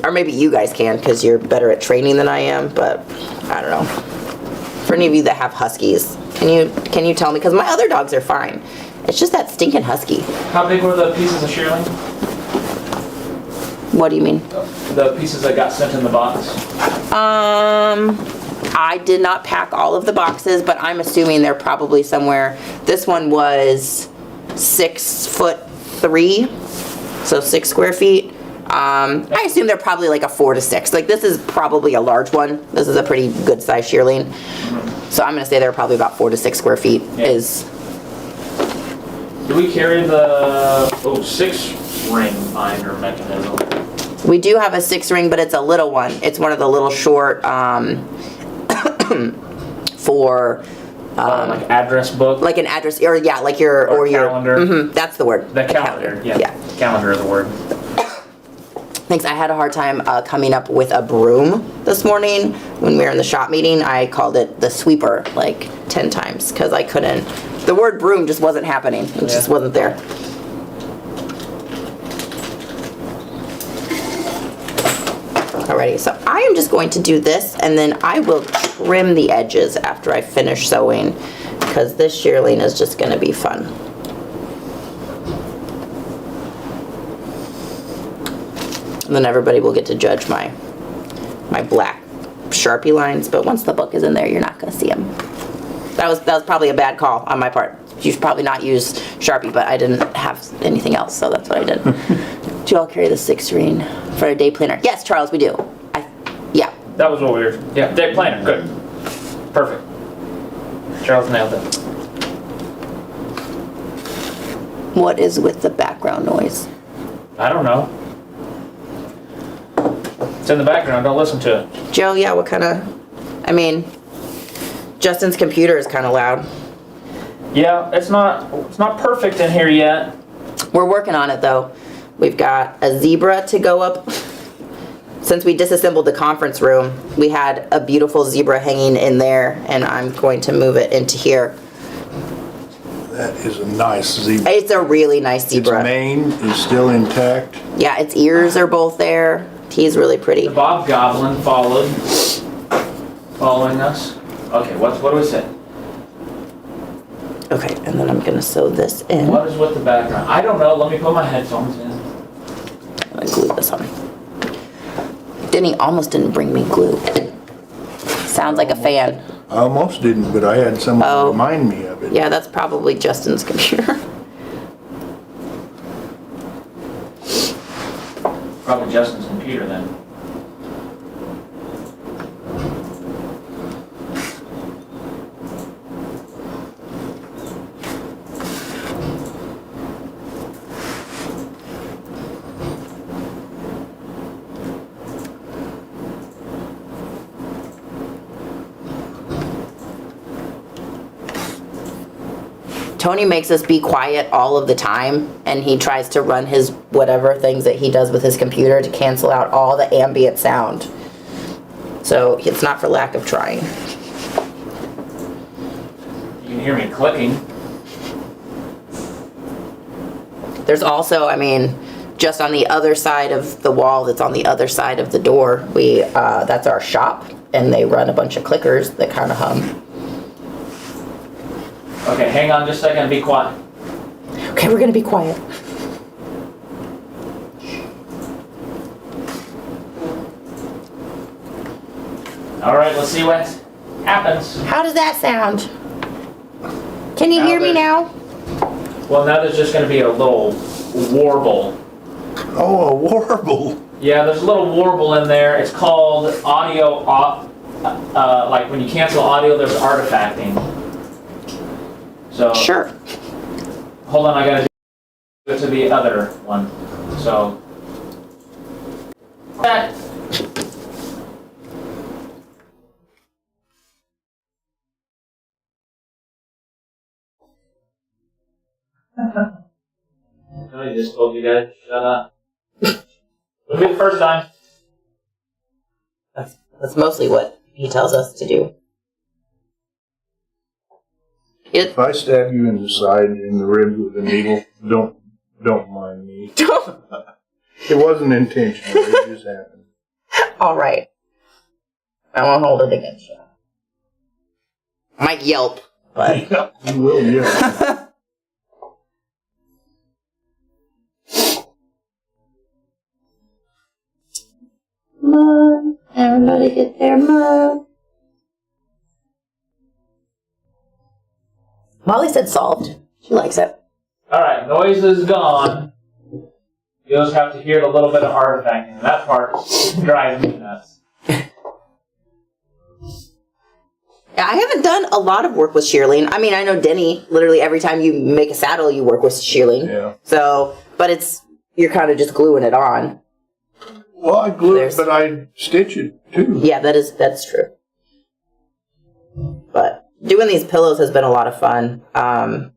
Or maybe you guys can, because you're better at training than I am, but I don't know. For any of you that have huskies, can you tell me? Because my other dogs are fine. It's just that stinking husky. How big were the pieces of shearling? What do you mean? The pieces that got sent in the box? I did not pack all of the boxes, but I'm assuming they're probably somewhere. This one was 6'3", so 6 square feet. I assume they're probably like a 4 to 6. Like this is probably a large one. This is a pretty good size shearling. So I'm gonna say they're probably about 4 to 6 square feet. Yeah. Do we carry the 6-ring binder mechanism? We do have a 6-ring, but it's a little one. It's one of the little short for like address book? like an address, or yeah, like your Or calendar. that's the word. The calendar, yeah. Calendar is the word. Thanks. I had a hard time coming up with a broom this morning when we were in the shop meeting. I called it the sweeper like 10 times because I couldn't. The word broom just wasn't happening. It just wasn't there. Alrighty, so I am just going to do this, and then I will trim the edges after I finish sewing, because this shearling is just going to be fun. And then everybody will get to judge my black Sharpie lines, but once the book is in there, you're not going to see them. That was probably a bad call on my part. You should probably not use Sharpie, but I didn't have anything else, so that's what I did. Do you all carry the 6-screen for a day planner? Yes, Charles, we do. Yeah. That was what we were. Yeah, day planner. Good. Perfect. Charles nailed it. What is with the background noise? I don't know. It's in the background. Don't listen to it. Joe, yeah, what kind of... I mean, Justin's computer is kind of loud. Yeah, it's not perfect in here yet. We're working on it, though. We've got a zebra to go up. Since we disassembled the conference room, we had a beautiful zebra hanging in there, and I'm going to move it into here. That is a nice zebra. It's a really nice zebra. Its mane is still intact. Yeah, its ears are both there. He's really pretty. The Bob Goblin following us. Okay, what do we say? Okay, and then I'm gonna sew this in. What is with the background? I don't know. Let me put my headphones in. I'm gonna glue this on. Denny almost didn't bring me glue. Sounds like a fan. I almost didn't, but I had someone remind me of it. Yeah, that's probably Justin's computer. Probably Justin's computer then. Tony makes us be quiet all of the time, and he tries to run his whatever things that he does with his computer to cancel out all the ambient sound. So it's not for lack of trying. You can hear me clicking. There's also, I mean, just on the other side of the wall that's on the other side of the door, that's our shop, and they run a bunch of clickers that kind of hum. Okay, hang on just a second and be quiet. Okay, we're gonna be quiet. All right, let's see what happens. How does that sound? Can you hear me now? Well, now there's just going to be a little warble. Oh, a warble. Yeah, there's a little warble in there. It's called audio, like when you cancel audio, there's artifacting. So Sure. hold on, I gotta go to the other one. So that. I just told you guys to shut up. It'll be the first time. That's mostly what he tells us to do. If I stab you in the side in the ribs with a needle, don't mind me. It wasn't intentional. It just happened. All right. I won't hold it against you. I might yelp, but You will, yeah. mud. Everybody get their mud. Molly said solved. She likes it. Alright, noise is gone. You just have to hear the little bit of artifacting. And that part drives me nuts. I haven't done a lot of work with shearling. I mean, I know Denny, literally every time you make a saddle, you work with shearling. Yeah. So, but you're kind of just gluing it on. Well, I glue it, but I stitch it too. Yeah, that's true. But doing these pillows has been a lot of fun. I've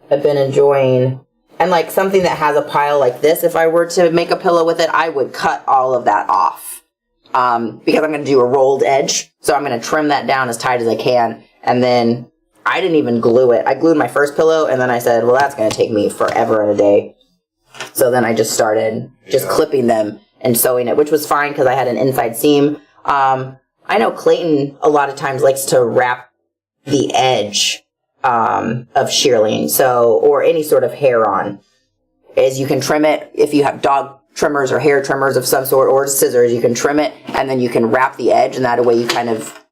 been enjoying, and like something that has a pile like this, if I were to make a pillow with it, I would cut all of that off. Because I'm going to do a rolled edge. So I'm going to trim that down as tight as I can. And then I didn't even glue it. I glued my first pillow, and then I said, well, that's going to take me forever and a day. So then I just started clipping them and sewing it, which was fine because I had an inside seam. I know Clayton a lot of times likes to wrap the edge of shearling, or any sort of hair on. is you can trim it if you have dog trimmers or hair trimmers of some sort, or scissors. You can trim it, and then you can wrap the edge, and that way you kind of.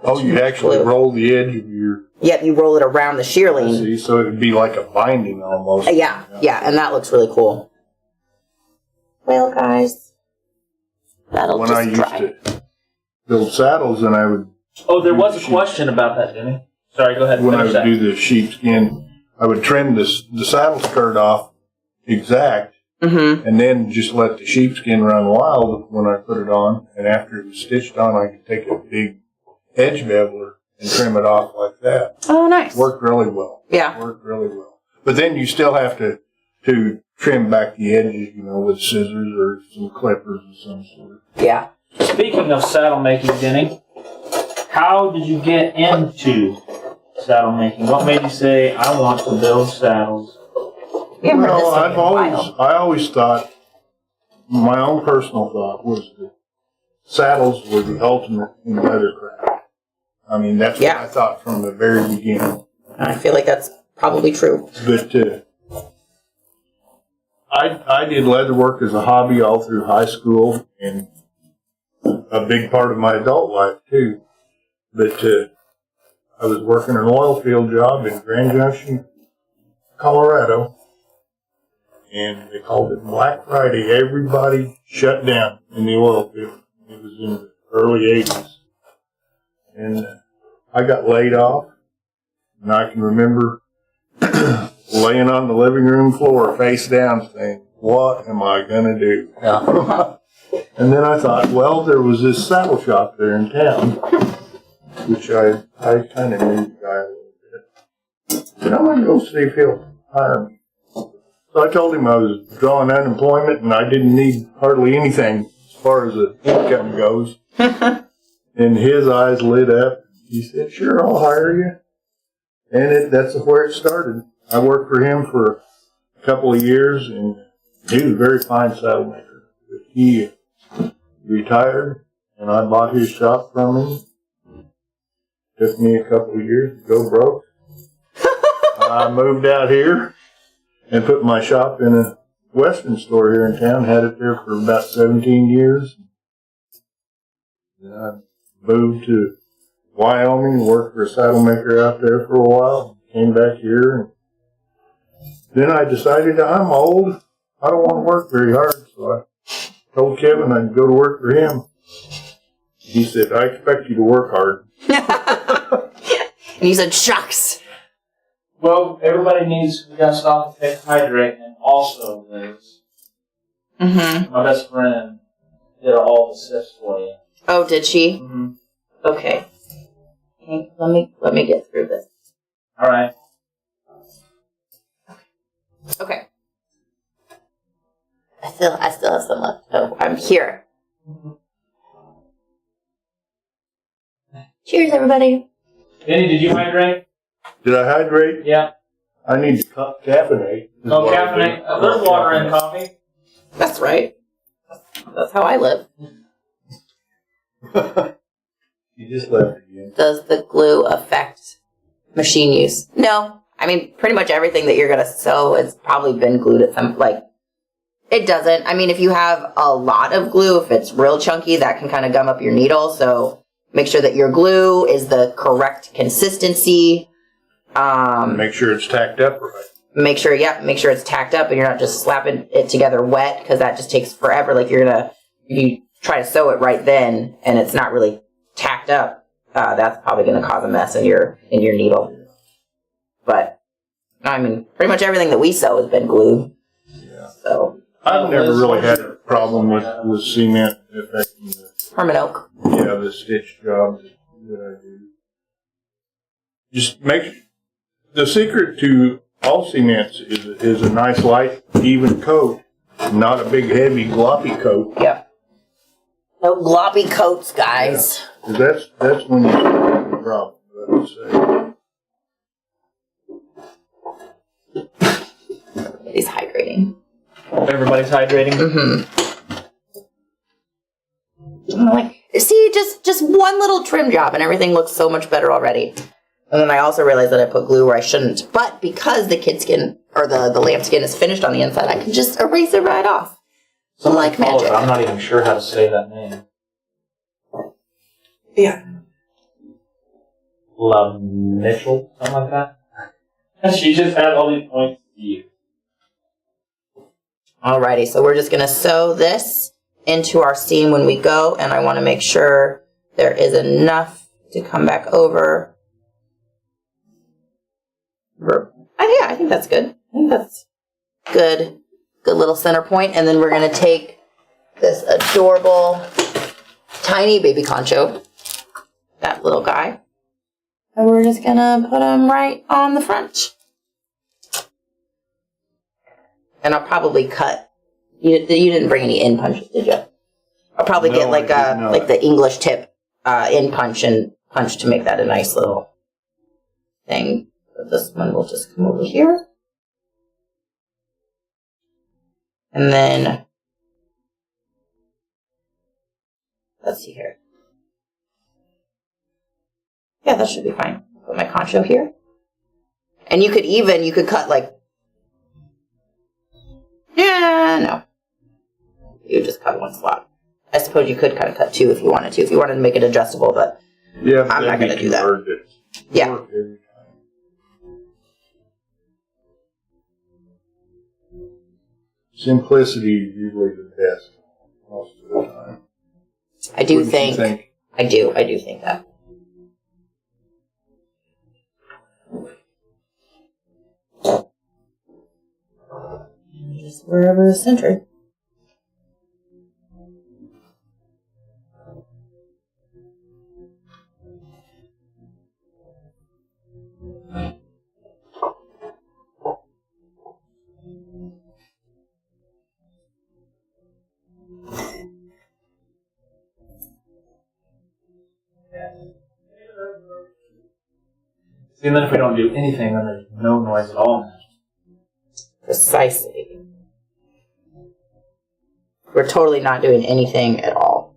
You actually roll the edge of your. Yep, you roll it around the shearling. See, so it would be like a binding almost. Yeah, and that looks really cool. Well, guys, that'll when just I used dry. to build saddles, and I would. Oh, there was a question about that, Denny. Sorry, go ahead. When I Finish would that. do the sheepskin, I would trim the saddle skirt off exact, and then just let the sheepskin run wild when I put it on. And after it was stitched on, I could take a big edge beveler and trim it off like that. Oh, nice. Worked really well. Yeah. Worked really well. But then you still have to trim back the edges, with scissors or some clippers of some sort. Yeah. Speaking of saddle making, Denny, how did you get into saddle making? What made you say, I want to build saddles? Well, I always thought, my own personal thought was that saddles were the ultimate in leathercraft. I mean, that's what I thought from the very beginning. I feel like that's probably true. But I did leather work as a hobby all through high school and a big part of my adult life, too. But I was working an oil field job in Grand Junction, Colorado, and they called it Black Friday. Everybody shut down in the oil field. It was in the early 80s. And I got laid off, and I can remember laying on the living room floor face down saying, what am I going to do? Yeah. And then I thought, well, there was this saddle shop there in town, which I kind of knew the guy a little bit. And I'm going to go see if he'll hire me. So I told him I was drawing unemployment and I didn't need hardly anything as far as the income goes. And his eyes lit up. He said, sure, I'll hire you. And that's where it started. I worked for him for a couple of years, and he was a very fine saddle maker. But he retired, and I bought his shop from him. Took me a couple of years to go broke. I moved out here and put my shop in a Western store here in town. Had it there for about 17 years. Then I moved to Wyoming, worked for a saddle maker out there for a while. Came back here, and then I decided I'm old. I don't want to work very hard, so I told Kevin I'd go to work for him. He said, I expect you to work hard. And you said, shucks. Well, everybody we gotta stop and take hydrate, and also, Liz, my best friend did all the sips for you. Oh, did she? Mm-hmm. Okay. Let me get through this. All right. Okay. I still have some left. Oh, I'm here. Cheers, everybody. Denny, did you hydrate? Did I hydrate? Yeah. I need to caffeinate. No caffeinate. There's water in coffee. That's right. That's how I live. You just left it again. Does the glue affect machine use? No. I mean, pretty much everything that you're going to sew has probably been glued at some, it doesn't. I mean, if you have a lot of glue, if it's real chunky, that can kind of gum up your needle. So make sure that your glue is the correct consistency. Make sure it's tacked up right. Make sure it's tacked up and you're not just slapping it together wet, because that just takes forever. Like you try to sew it right then and it's not really tacked up. That's probably going to cause a mess in your needle. But I mean, pretty much everything that we sew has been glued. Yeah. So I've never really had a problem with cement affecting the Herman Oak. Yeah, the stitch job that I do. Just the secret to all cements is a nice light, even coat, not a big heavy gloppy coat. Yep. No gloppy coats, guys. Yeah. That's when you have the problem, I would say. He's hydrating. Everybody's hydrating. I'm like, see, just one little trim job and everything looks so much better already. And then I also realized that I put glue where I shouldn't. But because the kids can or the lambskin is finished on the inside, I can just erase it right off. Like magic. I'm not even sure how to say that name. Yeah. Love Mitchell, something like that. She just had all these points to you. Alrighty, so we're just going to sew this into our seam when we go, and I want to make sure there is enough to come back over. I think that's good. I think that's good. Good little center point, and then we're going to take this adorable tiny baby concho, that little guy, and we're just going to put him right on the front. And I'll probably cut. You didn't bring any in punches, did you? I'll probably get like the English tip in punch and punch to make that a nice little thing. But this one will just come over here. And then, let's see here. Yeah, that should be fine. Put my concho here. And you could cut like, yeah, no. You just cut one slot. I suppose you could kind of cut two if you wanted to. If you wanted to make it adjustable, but Yeah, I'm not going to do that. Yeah. Simplicity is usually the best most of the time. I do Wouldn't you think. I do think that. Just wherever it's centered. See, and then if we don't do anything, then there's no noise at all. Precisely. We're totally not doing anything at all.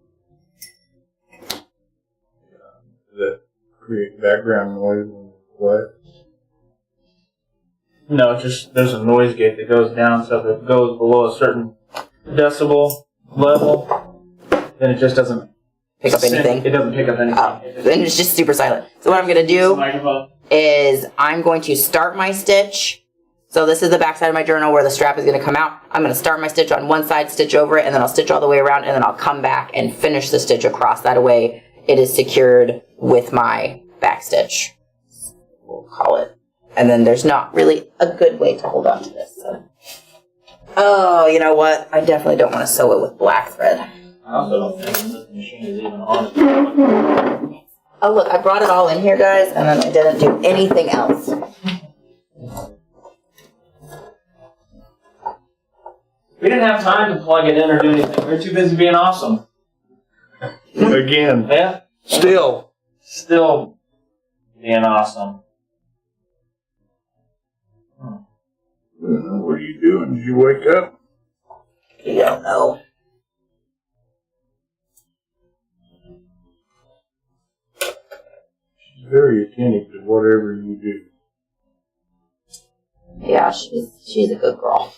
That create background noise and what? No, just there's a noise gate that goes down, so if it goes below a certain decibel level, then it just doesn't Pick up anything. It doesn't pick up anything. Oh, then it's just super silent. So what I'm going to do is I'm going to start my stitch. So this is the back side of my journal where the strap is going to come out. I'm going to start my stitch on one side, stitch over it, and then I'll stitch all the way around, and then I'll come back and finish the stitch across. That way it is secured with my back stitch. We'll call it. And then there's not really a good way to hold on to this. So. Oh, you know what? I definitely don't want to sew it with black thread. I also don't think this machine is even on. Oh, look, I brought it all in here, guys, and then I didn't do anything else. We didn't have time to plug it in or do anything. We were too busy being awesome. Again. Yeah? Still being awesome. What are you doing? Did you wake up? You don't know. She's very attentive to whatever you do. Yeah, she's a good girl.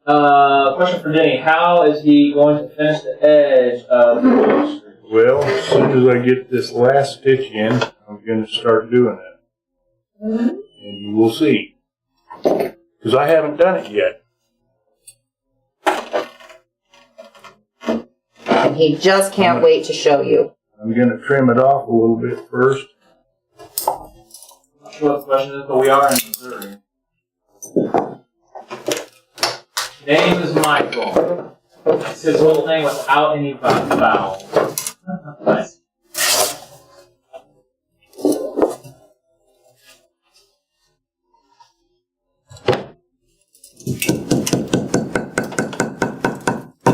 Question for Denny. How is he going to finish the edge of the post? Well, as soon as I get this last stitch in, I'm going to start doing it. Mm-hmm. And you will see. Because I haven't done it yet. And he just can't wait to show you. I'm going to trim it off a little bit first. I'm not sure what the question is, but we are in Missouri. Name is Michael. It's his whole thing without any vowels. Nice.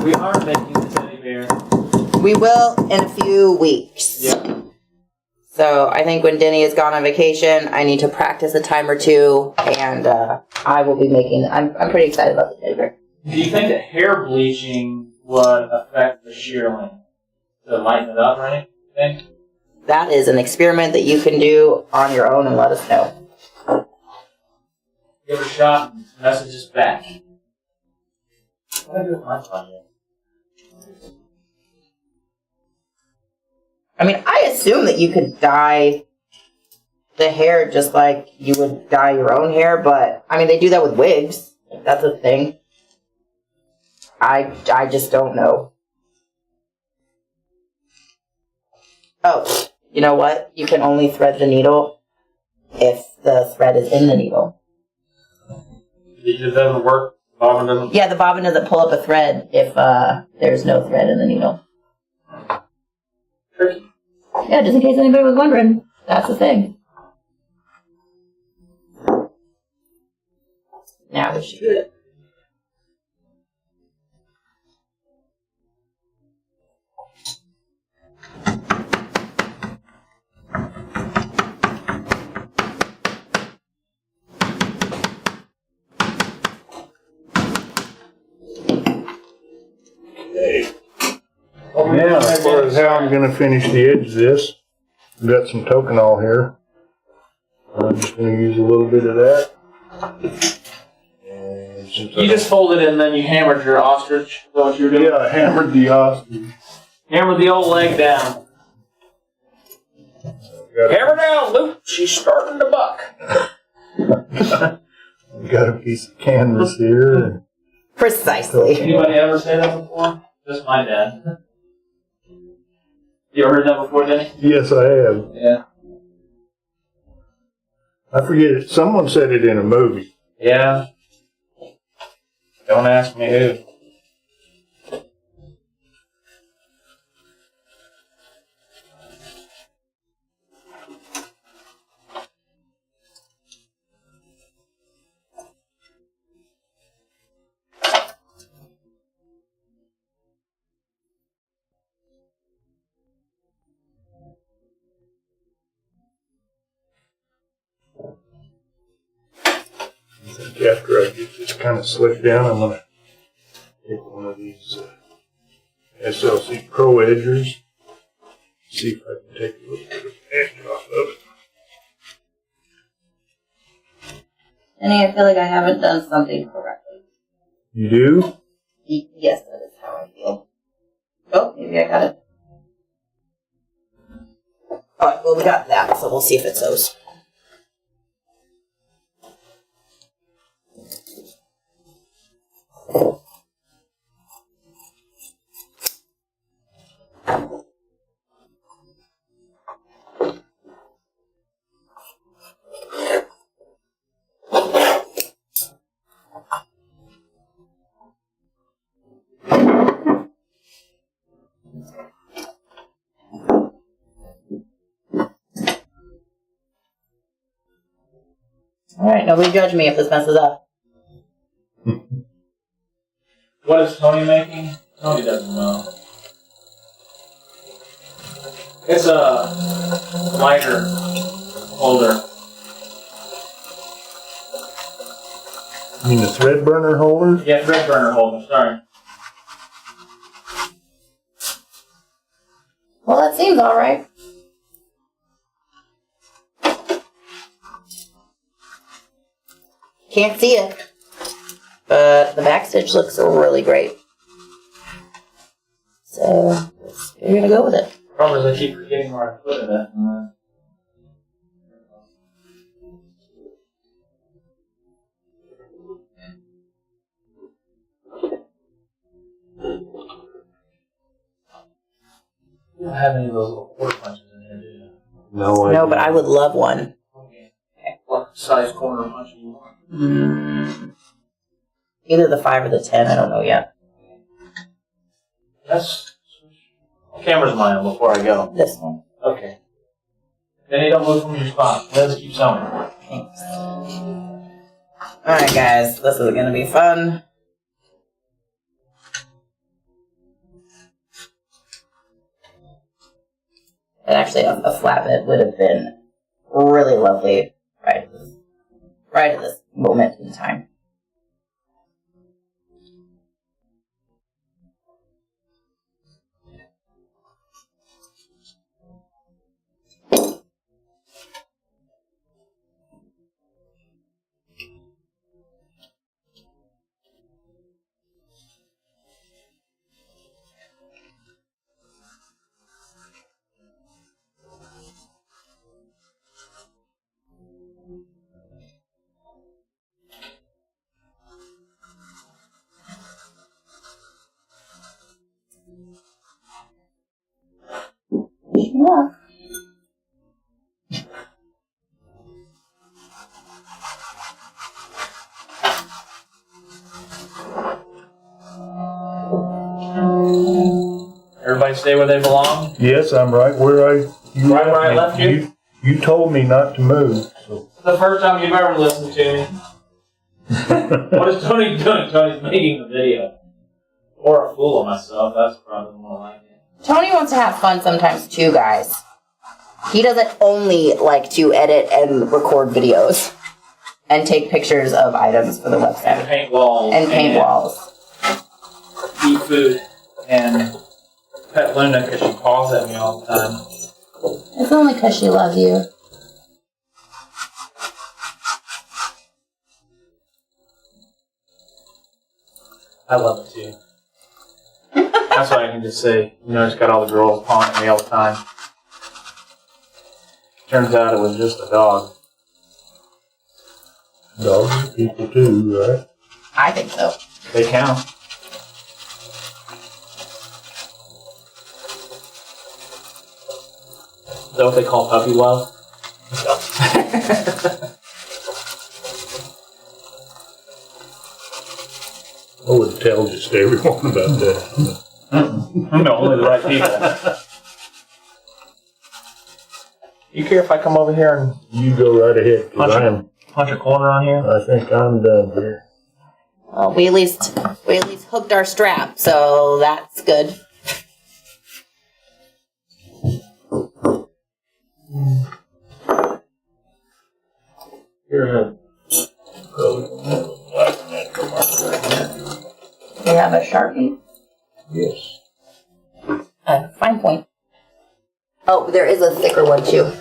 We are making the teddy bear. We will in a few weeks. Yeah. So I think when Denny is gone on vacation, I need to practice a time or two, and I will be making. I'm pretty excited about the teddy bear. Do you think that hair bleaching would affect the shear length? To lighten it up or anything? That is an experiment that you can do on your own and let us know. give it a shot and message us back. What do I do with my project? I mean, I assume that you could dye the hair just like you would dye your own hair, but I mean, they do that with wigs. That's a thing. I just don't know. Oh, you know what? You can only thread the needle if the thread is in the needle. It doesn't work. Bobbin doesn't. Yeah, the bobbin doesn't pull up a thread if there's no thread in the needle. Tricky. Yeah, just in case anybody was wondering, that's the thing. Now we should do it. Okay. Now, as far as how I'm gonna finish the edge of this, I've got some tokenol here. I'm just gonna use a little bit of that. And since You just folded it and then you hammered your ostrich. Is that what you were doing? yeah, I hammered the ostrich. Hammered the old leg down. Hammer down, Luke. She's starting to buck. Got a piece of canvas here. Precisely. Anybody ever say that before? Just my dad. You ever heard that before, Denny? Yes, I have. Yeah. I forget it. Someone said it in a movie. Yeah. Don't ask me who. I think after I get this kind of slicked down, I'm going to take one of these SLC Pro Edgers, see if I can take a little bit of edge off of it. Denny, I feel like I haven't done something correctly. You do? Yes, that is how I feel. Oh, maybe I got it. Alright, well, we got that, so we'll see if it sews. Alright, nobody judge me if this messes up. What is Tony making? Tony doesn't know. It's a lighter holder. You mean the thread burner holder? Yeah, thread burner holder, sorry. Well, that seems alright. Can't see it, but the back stitch looks really great. So, we're gonna go with it. Problem is I keep forgetting where I put it at. You don't have any of those little quarter punches in here, do you? No, No, but I would love one. Okay. What size corner punch do you want? Either the 5 or the 10, I don't know yet. That's... Camera's mine before I go. This one. Okay. Then you don't move from your spot. Let's keep sewing. Thanks. Alright guys, this is gonna be fun. And actually a flatbed would have been really lovely right at this moment in time. Yeah. Everybody stay where they belong? Yes, I'm right where you Right where I left you? You told me not to move, so. It's the first time you've ever listened to me. What is Tony doing? Tony's making the video. Or a fool of myself, that's probably more like it. Tony wants to have fun sometimes too, guys. He doesn't only like to edit and record videos and take pictures of items for the And website. paint walls. And paint walls. Eat food. And pet Luna because she paws at me all the time. It's only because she loves you. I love it too. That's why I can just say, you know, it's got all the girls pawing at me all the time. Turns out it was just a dog. Dogs are people too, right? I think so. They count. Is that what they call puppy love? I would tell just everyone about that. No, only the right people. You care if I come over here and You go right ahead, 'cause punch a corner on here? I think I'm done here. Well, we at least hooked our strap, so that's good. Here's We have a Sharpie. Yes. Fine point. Oh, there is a thicker one too.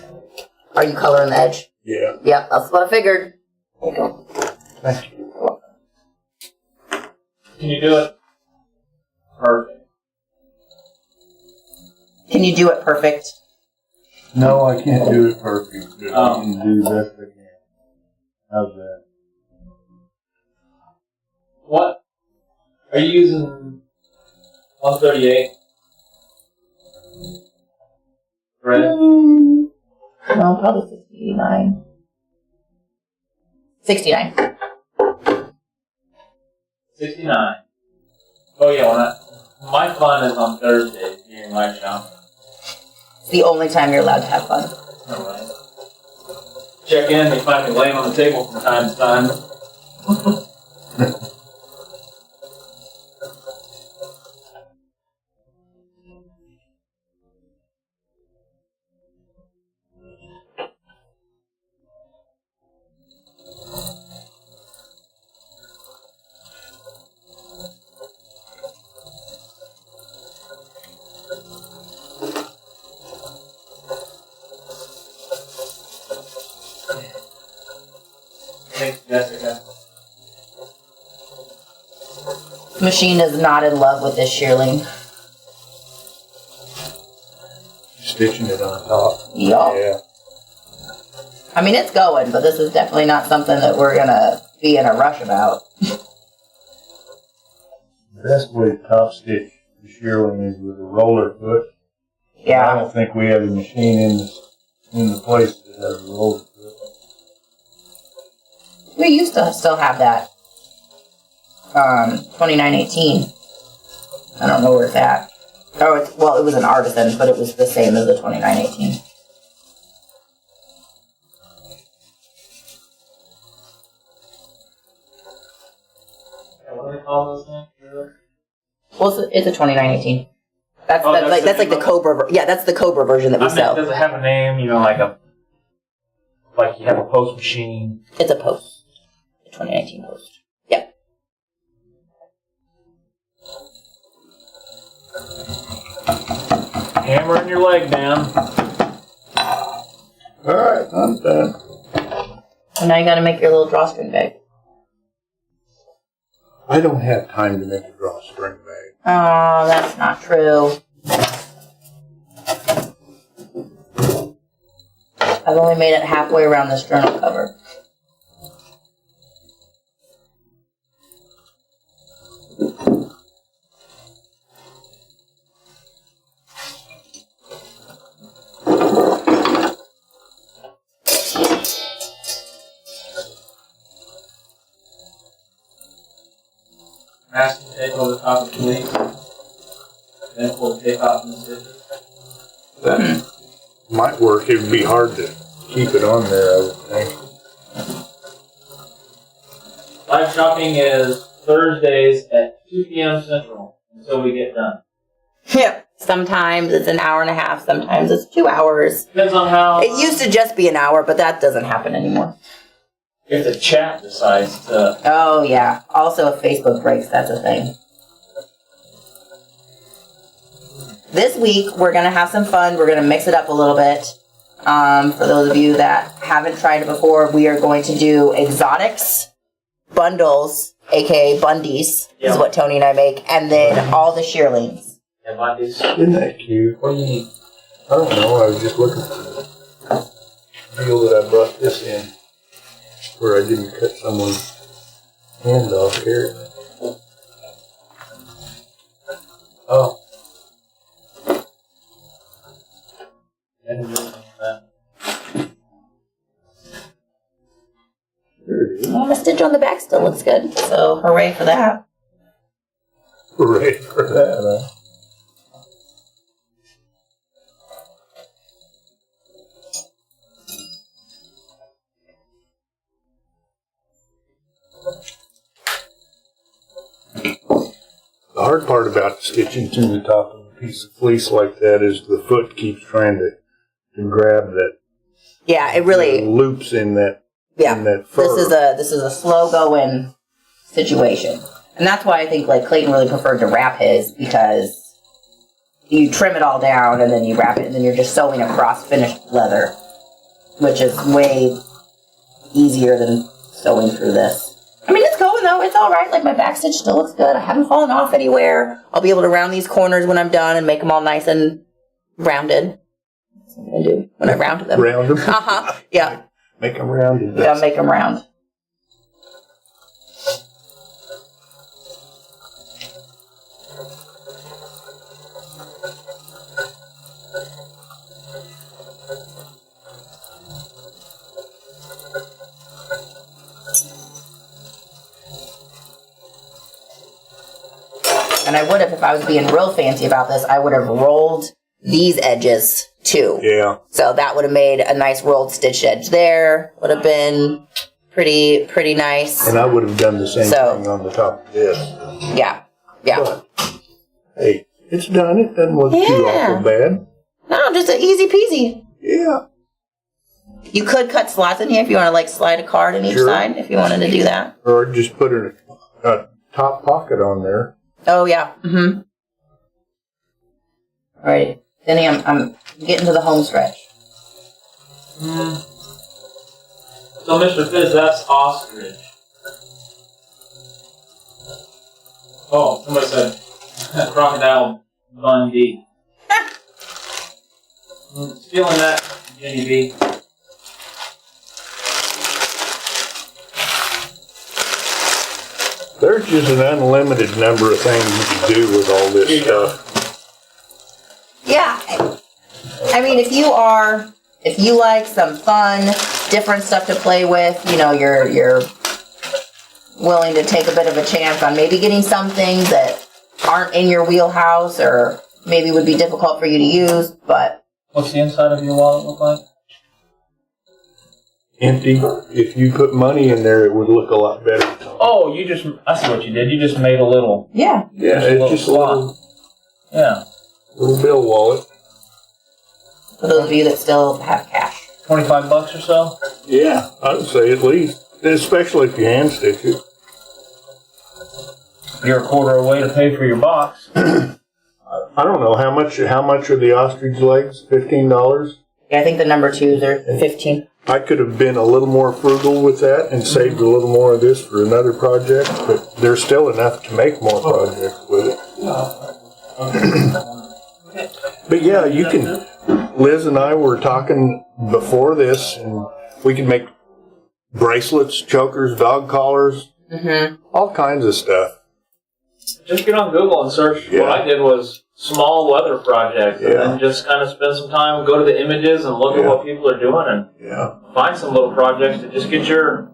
Are you coloring the edge? Yeah. Yep, that's what I figured. There you go. Thank you. Can you do it? Perfect. Can you do it perfect? No, I can't do it perfect, but I can do the best I can. How's that? What? Are you using 138? Red? No, probably 69. 69. 69. Oh yeah, my fun is on Thursdays during my shop. It's the only time you're allowed to have fun. Alright. Check in, they find me laying on the table from time to time. Thanks, Jessica. Machine is not in love with this shearling. Stitching it on top. Yup. Yeah. I mean, it's going, but this is definitely not something that we're gonna be in a rush about. The best way to top stitch the shearling is with a roller foot. I Yeah. don't think we have a machine in the place that has a roller foot. We used to still have that. 2918. I don't know where it's at. Oh, it was an artisan, but it was the same as the 2918. What do they call those things? Well, it's a 2918. That's like the Cobra. Yeah, that's the Cobra version that we sell. Does it have a name? You know, like you have a post machine. It's a post. A 2019 post. Yeah. Hammering your leg down. Alright, I'm done. And now you gotta make your little drawstring bag. I don't have time to make a drawstring bag. Oh, that's not true. I've only made it halfway around this journal cover. take over the top of the leaf. Then we'll take off in the stitches. That might work. It would be hard to keep it on there, I would think. Live shopping is Thursdays at 2 p.m. Central until we get done. Yeah. Sometimes it's an hour and a half. Sometimes it's 2 hours. Depends on how. It used to just be an hour, but that doesn't happen anymore. If the chat decides to. Oh, yeah. Also, if Facebook breaks, that's a thing. This week, we're going to have some fun. We're going to mix it up a little bit. For those of you that haven't tried it before, we are going to do exotics, bundles, aka bundies, is what Tony and I make, and then all the shearlings. Yeah, bundies. Isn't that cute? What do you need? I don't know. I was just looking for the deal that I brought this in where I didn't cut someone's hand off here. Oh. There it is. Well, the stitch on the back still looks good, so hooray for that. Hooray for that, huh? The hard part about stitching through the top of a piece of fleece like that is the foot keeps trying to grab that. Yeah, it really. Loops in that. Yeah, In that fur. this is a slow going situation, and that's why I think like Clayton really preferred to wrap his, because you trim it all down and then you wrap it and then you're just sewing across finished leather, which is way easier than sewing through this. I mean, it's going though. It's all right. Like my back stitch still looks good. I haven't fallen off anywhere. I'll be able to round these corners when I'm done and make them all nice and rounded. That's what I'm gonna do when I round them. Round them. Yeah. Make them rounded. Yeah, make them round. And I would have, if I was being real fancy about this, I would have rolled these edges too. Yeah. So that would have made a nice rolled stitch edge there. Would have been pretty nice. And I would have done the same thing on the top of this. Yeah. Yeah. But, hey, it's done. It doesn't look too awful bad. No, just an easy peasy. Yeah. You could cut slots in here if you want to like slide a card in each side, if you wanted to do that. Or just put a top pocket on there. Oh yeah. Mm-hmm. All right. Denny, I'm getting to the home stretch. So, Mr. Fizz, that's ostrich. Oh, somebody said crocodile Bundy. Stealing that, Jenny B. There's just an unlimited number of things you can do with all this stuff. Yeah. I mean, if you like some fun, different stuff to play with, you know, you're willing to take a bit of a chance on maybe getting some things that aren't in your wheelhouse or maybe would be difficult for you to use, but... What's the inside of your wallet look like? Empty. If you put money in there, it would look a lot better. Oh, I see what you did. You just made a little... Yeah. Yeah, it's just a little bill wallet. For those of you that still have cash. $25 or so? Yeah, I would say at least. Especially if you hand stitch it. You're a quarter away to pay for your box. I don't know, how much are the ostrich legs? $15? Yeah, I think the number 2s are 15. I could have been a little more frugal with that and saved a little more of this for another project, but there's still enough to make more projects with it. But yeah, you can. Liz and I were talking before this, and we can make bracelets, chokers, dog collars, all kinds of stuff. Just get on Google and search. Yeah. What I did was small weather projects, and then just kind of spend some time, go to the images and look at what people are doing, and find some little projects to just get your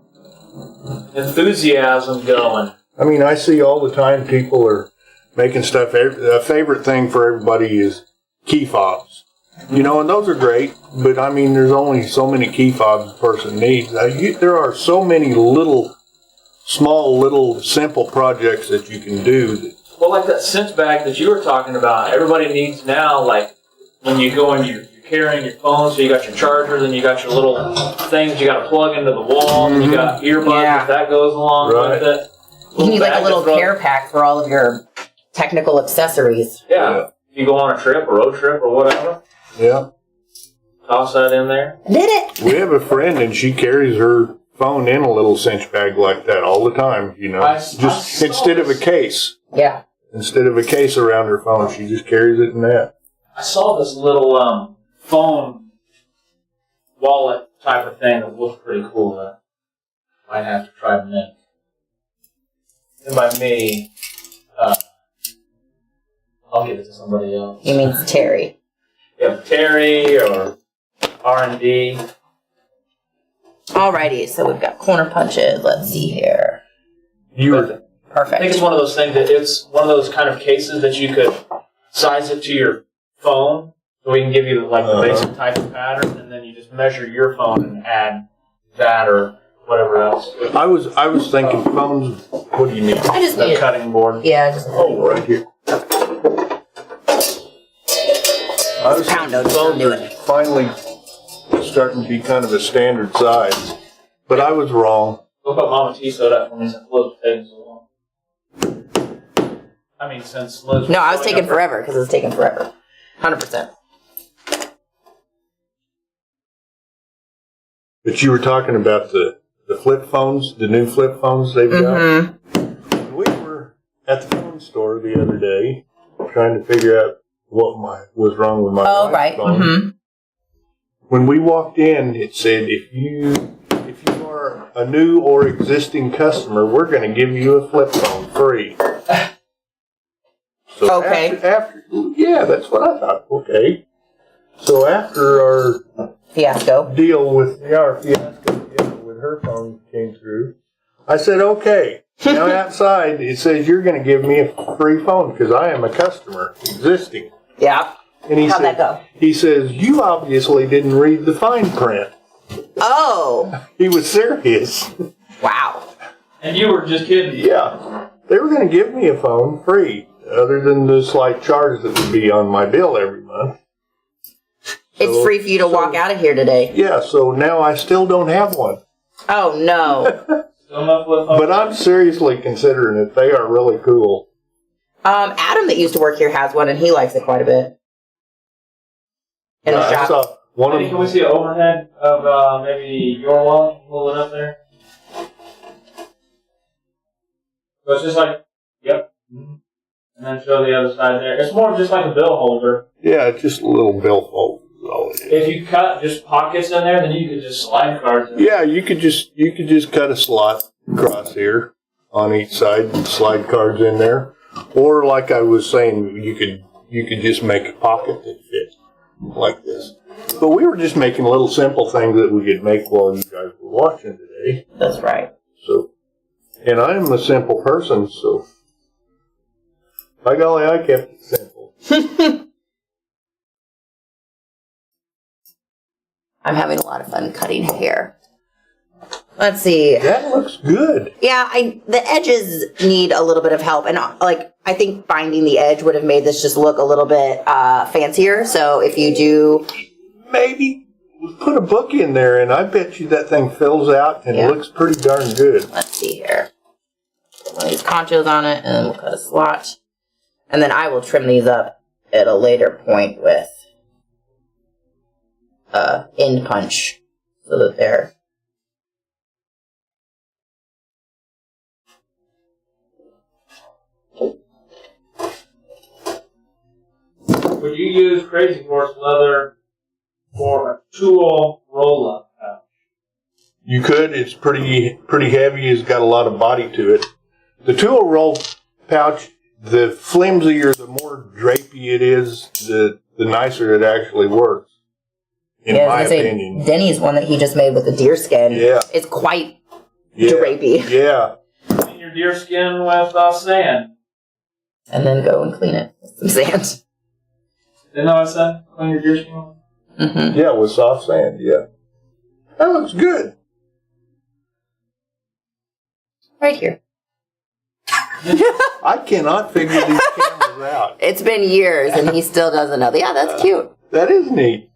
enthusiasm going. I mean, I see all the time people are making stuff. A favorite thing for everybody is key fobs. You know, and those are great, but I mean, there's only so many key fobs a person needs. There are so many small, simple projects that you can do. Well, like that cinch bag that you were talking about, everybody needs now, like, when you go and you're carrying your phone, so you got your charger, then you got your little things you got to plug into the wall, and you got earbuds, if that goes along with it. You need like a little care pack for all of your technical accessories. Yeah. You go on a trip, a road trip, or whatever. Yeah. Toss that in there. Did it? We have a friend, and she carries her phone in a little cinch bag like that all the time, you know. Just instead of a case. Yeah. Instead of a case around her phone, she just carries it in that. I saw this little phone wallet type of thing that looked pretty cool. Might have to try to make. And by me, I'll give it to somebody else. You mean Terry? Yeah, Terry or R&D. Alrighty, so we've got corner punches. Let's see here. Perfect. I think it's one of those things that it's one of those kind of cases that you could size it to your phone, so we can give you like the basic type of pattern, and then you just measure your phone and add that or whatever else. I was thinking phones. What do you need? I just need A cutting board. Yeah, just Right here. I was Pound thinking notes, phones do are it. finally starting to be kind of a standard size, but I was wrong. Look what Mama T sewed up for me since Liz was taking so long. I mean, since Liz was No, I was sewing taking up forever because it was taking forever. 100%. But you were talking about the flip phones, the new flip phones they've got. When we were at the phone store the other day trying to figure out what was wrong with my wife's phone. When we walked in, it said, if you are a new or existing customer, we're going to give you a flip phone free. So yeah, that's what I thought. Okay. So after our Fiasco. deal with our fiasco with her phone came through, I said, okay. Now outside, it says you're going to give me a free phone because I am a customer existing. Yeah. And How'd that go? He says, you obviously didn't read the fine print. Oh. He was serious. Wow. And you were just kidding. Yeah. They were going to give me a phone free, other than the slight charge that would be on my bill every month. It's free for you to walk out of here today. Yeah, so now I still don't have one. Oh, no. But I'm seriously considering it. They are really cool. Adam that used to work here has one, and he likes it quite a bit. In the I shop. saw one Can we see an overhead of maybe your wall? Hold it up there. So it's just like, yep. Mm-hmm. And then show the other side there. It's more just like a bill holder. Yeah, it's just a little bill folder. If you cut just pockets in there, then you could just slide cards in. Yeah, you could just cut a slot across here on each side and slide cards in there. Or like I was saying, you could just make a pocket that fits like this. But we were just making little simple things that we could make while you guys were watching today. That's right. So, and I'm a simple person, so by golly, I kept it simple. I'm having a lot of fun cutting hair. Let's see. That looks good. Yeah, the edges need a little bit of help, and I think finding the edge would have made this just look a little bit fancier. So if you do, maybe put a book in there, and I bet you that thing fills out and looks pretty darn good. Let's see here. Put one of these conchos on it, and then we'll cut a slot, and then I will trim these up at a later point with end punch, so that they're. Would you use Crazy Horse leather for a tool roll-up pouch? You could. It's pretty heavy. It's got a lot of body to it. The tool roll pouch, the flimsier, the more drapey it is, the nicer it actually works. In my opinion. Denny's one that he just made with the deer skin. Yeah. It's quite drapey. Yeah. Clean your deer skin with sand. And then go and clean it with some sand. Didn't know what I said? Clean your deer skin? Mm-hmm. Yeah, with soft sand, yeah. That looks good. Right here. I cannot figure these cameras out. It's been years and he still doesn't know. Yeah, that's cute. That is neat.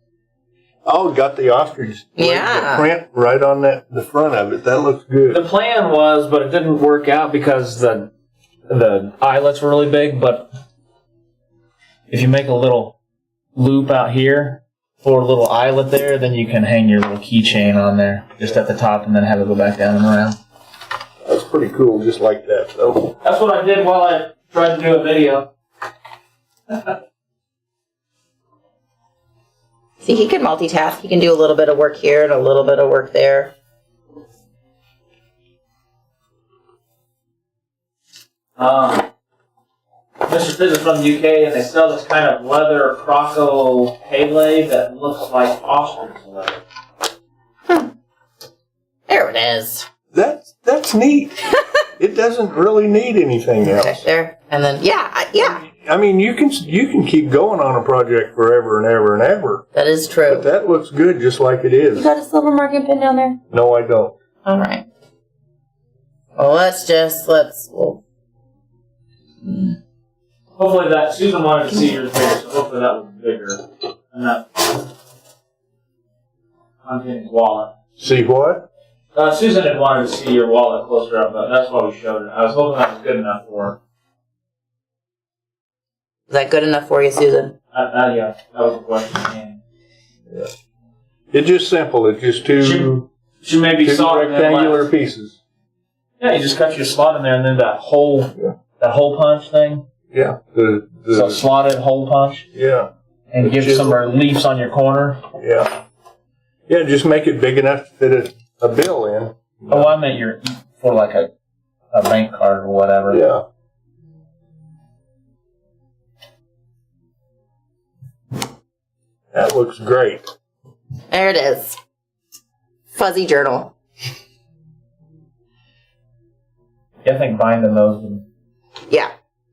Oh, got the ostrich. Yeah. The print right on the front of it. That looks good. The plan was, but it didn't work out because the eyelets were really big, but if you make a little loop out here for a little eyelet there, then you can hang your little keychain on there just at the top and then have it go back down and around. That's pretty cool, just like that, though. That's what I did while I tried to do a video. See, he can multitask. He can do a little bit of work here and a little bit of work there. Mr. Fizz is from the UK, and they sell this kind of leather croco Pele that looks like ostrich leather. There it is. That's neat. It doesn't really need anything else. Okay, there. And then, yeah. I mean, you can keep going on a project forever and ever and ever. That is true. But that looks good just like it You is. got a silver marking pin down there? No, I don't. All right. Well, Hopefully that, Susan wanted to see yours bigger, so hopefully that was bigger. And that containing wallet. See what? Susan had wanted to see your wallet closer up, but that's why we showed it. I was hoping that was good enough for her. Is that good enough for you, Susan? Yeah, that was the question. Yeah. It's just simple. It's just two maybe saw it rectangular pieces. Yeah, you just cut your slot in there, and then that hole punch thing. Yeah. So slotted hole punch. Yeah. And give some reliefs on your corner. Yeah. Yeah, just make it big enough to fit a bill in. Oh, I meant for like a bank card or whatever. Yeah. That looks great. There it is. Fuzzy journal. Yeah, I think binding those would... Yeah.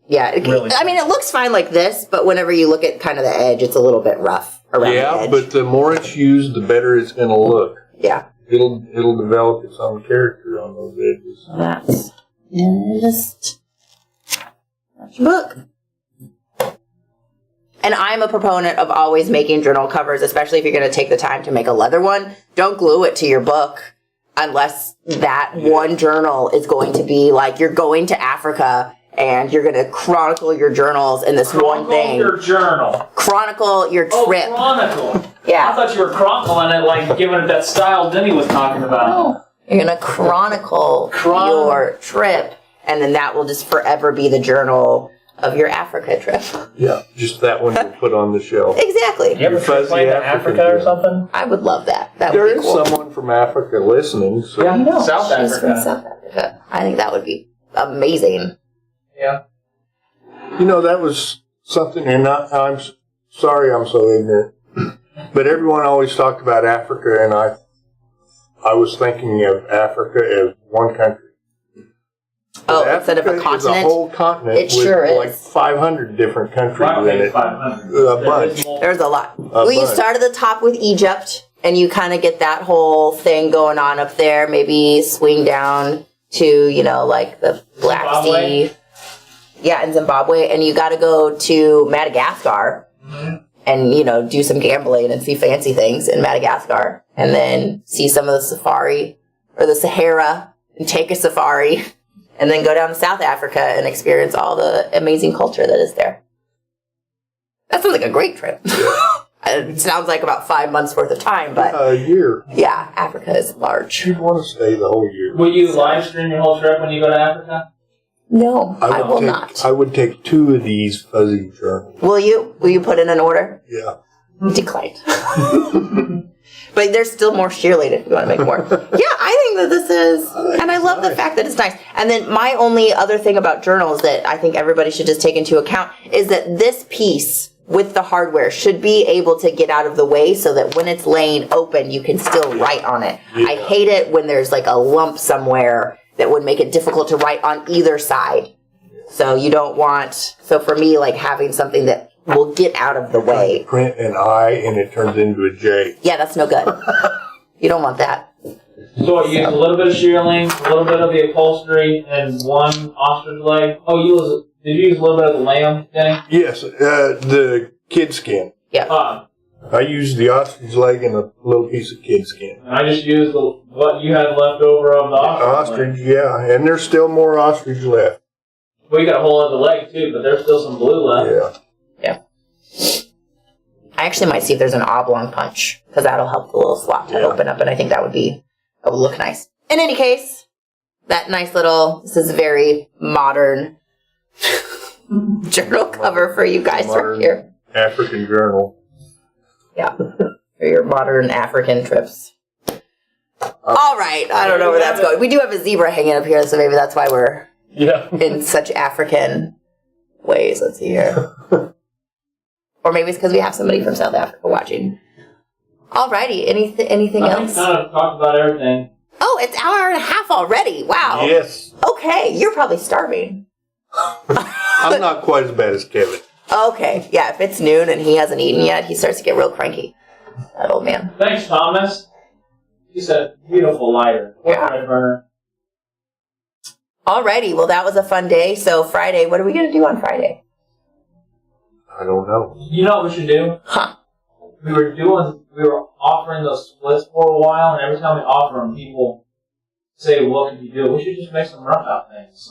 Yeah. Really? I mean, it looks fine like this, but whenever you look at kind of the edge, it's a little bit rough around the edge. Yeah, but the more it's used, the better it's going to look. Yeah. It'll develop its own character on those edges. That's your book. And I'm a proponent of always making journal covers, especially if you're going to take the time to make a leather one. Don't glue it to your book unless that one journal is going to be like you're going to Africa and you're going to chronicle your journals in this one thing. Chronicle your journal. Chronicle your trip. Oh, chronicle. Yeah. I thought you were chronicling it, like giving it that style Denny was talking about. No. You're going to chronicle your trip, and then that will just forever be the journal of your Africa trip. Yeah, just that one you'll put on the shelf. Exactly. You ever translate to Africa or something? I would love that. That There would be is cool. someone from Africa listening. So. Yeah, No, South she's Africa. from South Africa. I think that would be amazing. Yeah. You know, that was something, and I'm sorry I'm so ignorant, but everyone always talked about Africa, and I was thinking of Africa as one country. Oh, But instead of a Africa continent? is a whole continent It sure with like is. 500 different countries Wow, in it. 500. A bunch. There's a lot. Well, you bunch. start at the top with Egypt, and you kind of get that whole thing going on up there. Maybe swing down to, like the Black Zimbabwe? Sea. Yeah, in Zimbabwe. And you got to go to Madagascar and, do some gambling and see fancy things in Madagascar. And then see some of the safari or the Sahara and take a safari. And then go down to South Africa and experience all the amazing culture that is there. That sounds like a great trip. It sounds like about 5 months worth of time, but A year. yeah, Africa is large. You'd want to stay the whole year. Will you live stream your whole trip when you go to Africa? No, I will not. I would take 2 of these fuzzy journals. Will you? Will you put in an order? Yeah. Declined. But there's still more shearling if you want to make more. Yeah, I think that this is, and I love the fact that it's nice. And then my only other thing about journals that I think everybody should just take into account is that this piece with the hardware should be able to get out of the way so that when it's laying open, you can still write on it. Yeah. I hate it when there's like a lump somewhere that would make it difficult to write on either side. So you don't want, so for me, like having something that will get out of the way. Print an I and it turns into a J. Yeah, that's no good. You don't want that. So you use a little bit of shearling, a little bit of the upholstery, and one ostrich leg. Oh, did you use a little bit of the lamb, Denny? Yes, the kid skin. Yeah. I used the ostrich leg and a little piece of kid skin. I just used what you had left over of the ostrich. Ostrich, yeah, and there's still more ostrich left. Well, you got a whole other leg too, but there's still some blue left. Yeah. I actually might see if there's an oblong punch, because that'll help the little slot to open up, and I think that would look nice. In any case, that nice little, this is very modern journal cover for you guys right here. African journal. Yeah, for your modern African trips. All right, I don't know where that's going. We do have a zebra hanging up here, so maybe that's why we're in such African ways. Let's see here. Or maybe it's because we have somebody from South Africa watching. Alrighty, anything else? I kind of talked about everything. Oh, it's an hour and a half already. Wow. Yes. Okay, you're probably starving. I'm not quite as bad as Kevin. Okay, yeah, if it's noon and he hasn't eaten yet, he starts to get real cranky. That old man. Thanks, Thomas. He's a beautiful lighter. Yeah. Red burner. Alrighty, well that was a fun day. So Friday, what are we going to do on Friday? I don't know. You know what we should do? Huh. We were offering those splits for a while, and every time we offer them, people say, "What could you do?" We should just make some rough out things.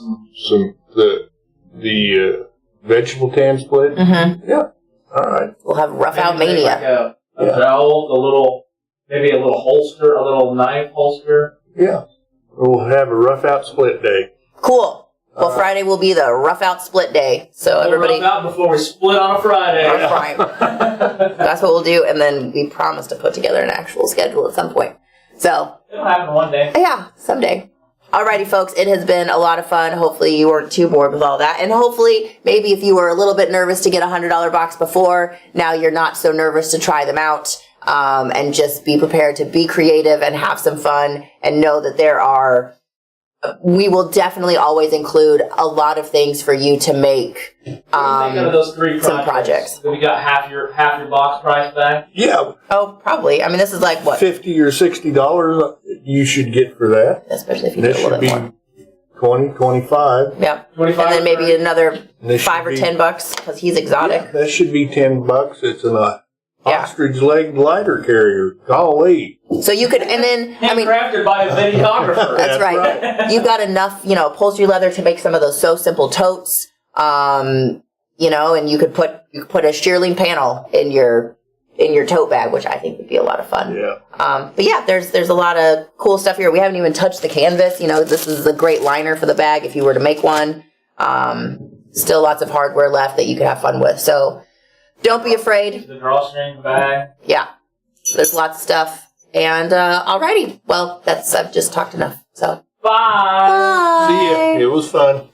The vegetable tan split. Mm-hmm. Yeah. All right. We'll have rough out Maybe mania. like a belt, maybe a little holster, a little knife holster. Yeah. We'll have a rough out split day. Cool. Well, Friday will be the rough out split day. So everybody. We'll rough out before we split on a Friday. On Friday. That's what we'll do, and then we promise to put together an actual schedule at some point. So. It'll happen one day. Yeah, someday. Alrighty, folks, it has been a lot of fun. Hopefully you weren't too bored with all that. And hopefully, maybe if you were a little bit nervous to get a $100 box before, now you're not so nervous to try them out. And just be prepared to be creative and have some fun and know that we will definitely always include a lot of things for you to make Think of those three some projects. We got half your box price back. Yeah. Oh, probably. I mean, this is like what? $50 or $60 you should get for that. Especially if you get a little bit more. 20, 25. Yeah. 25 and then maybe another This $5 or should be- $10 because he's exotic. Yeah, that should be $10. It's an Yeah. ostrich-legged lighter carrier. Golly. So you could, and then, I mean, Handcrafted by a videographer. that's right. You've got enough, upholstery leather to make some of those So Simple totes. And you could put a shearling panel in your tote bag, which I think would be a lot of fun. Yeah. But yeah, there's a lot of cool stuff here. We haven't even touched the canvas. This is a great liner for the bag if you were to make one. Still lots of hardware left that you could have fun with. So don't be afraid. The drawstring bag. Yeah. There's lots of stuff. And alrighty. Well, I've just talked enough. So Bye. bye. See ya. It was fun.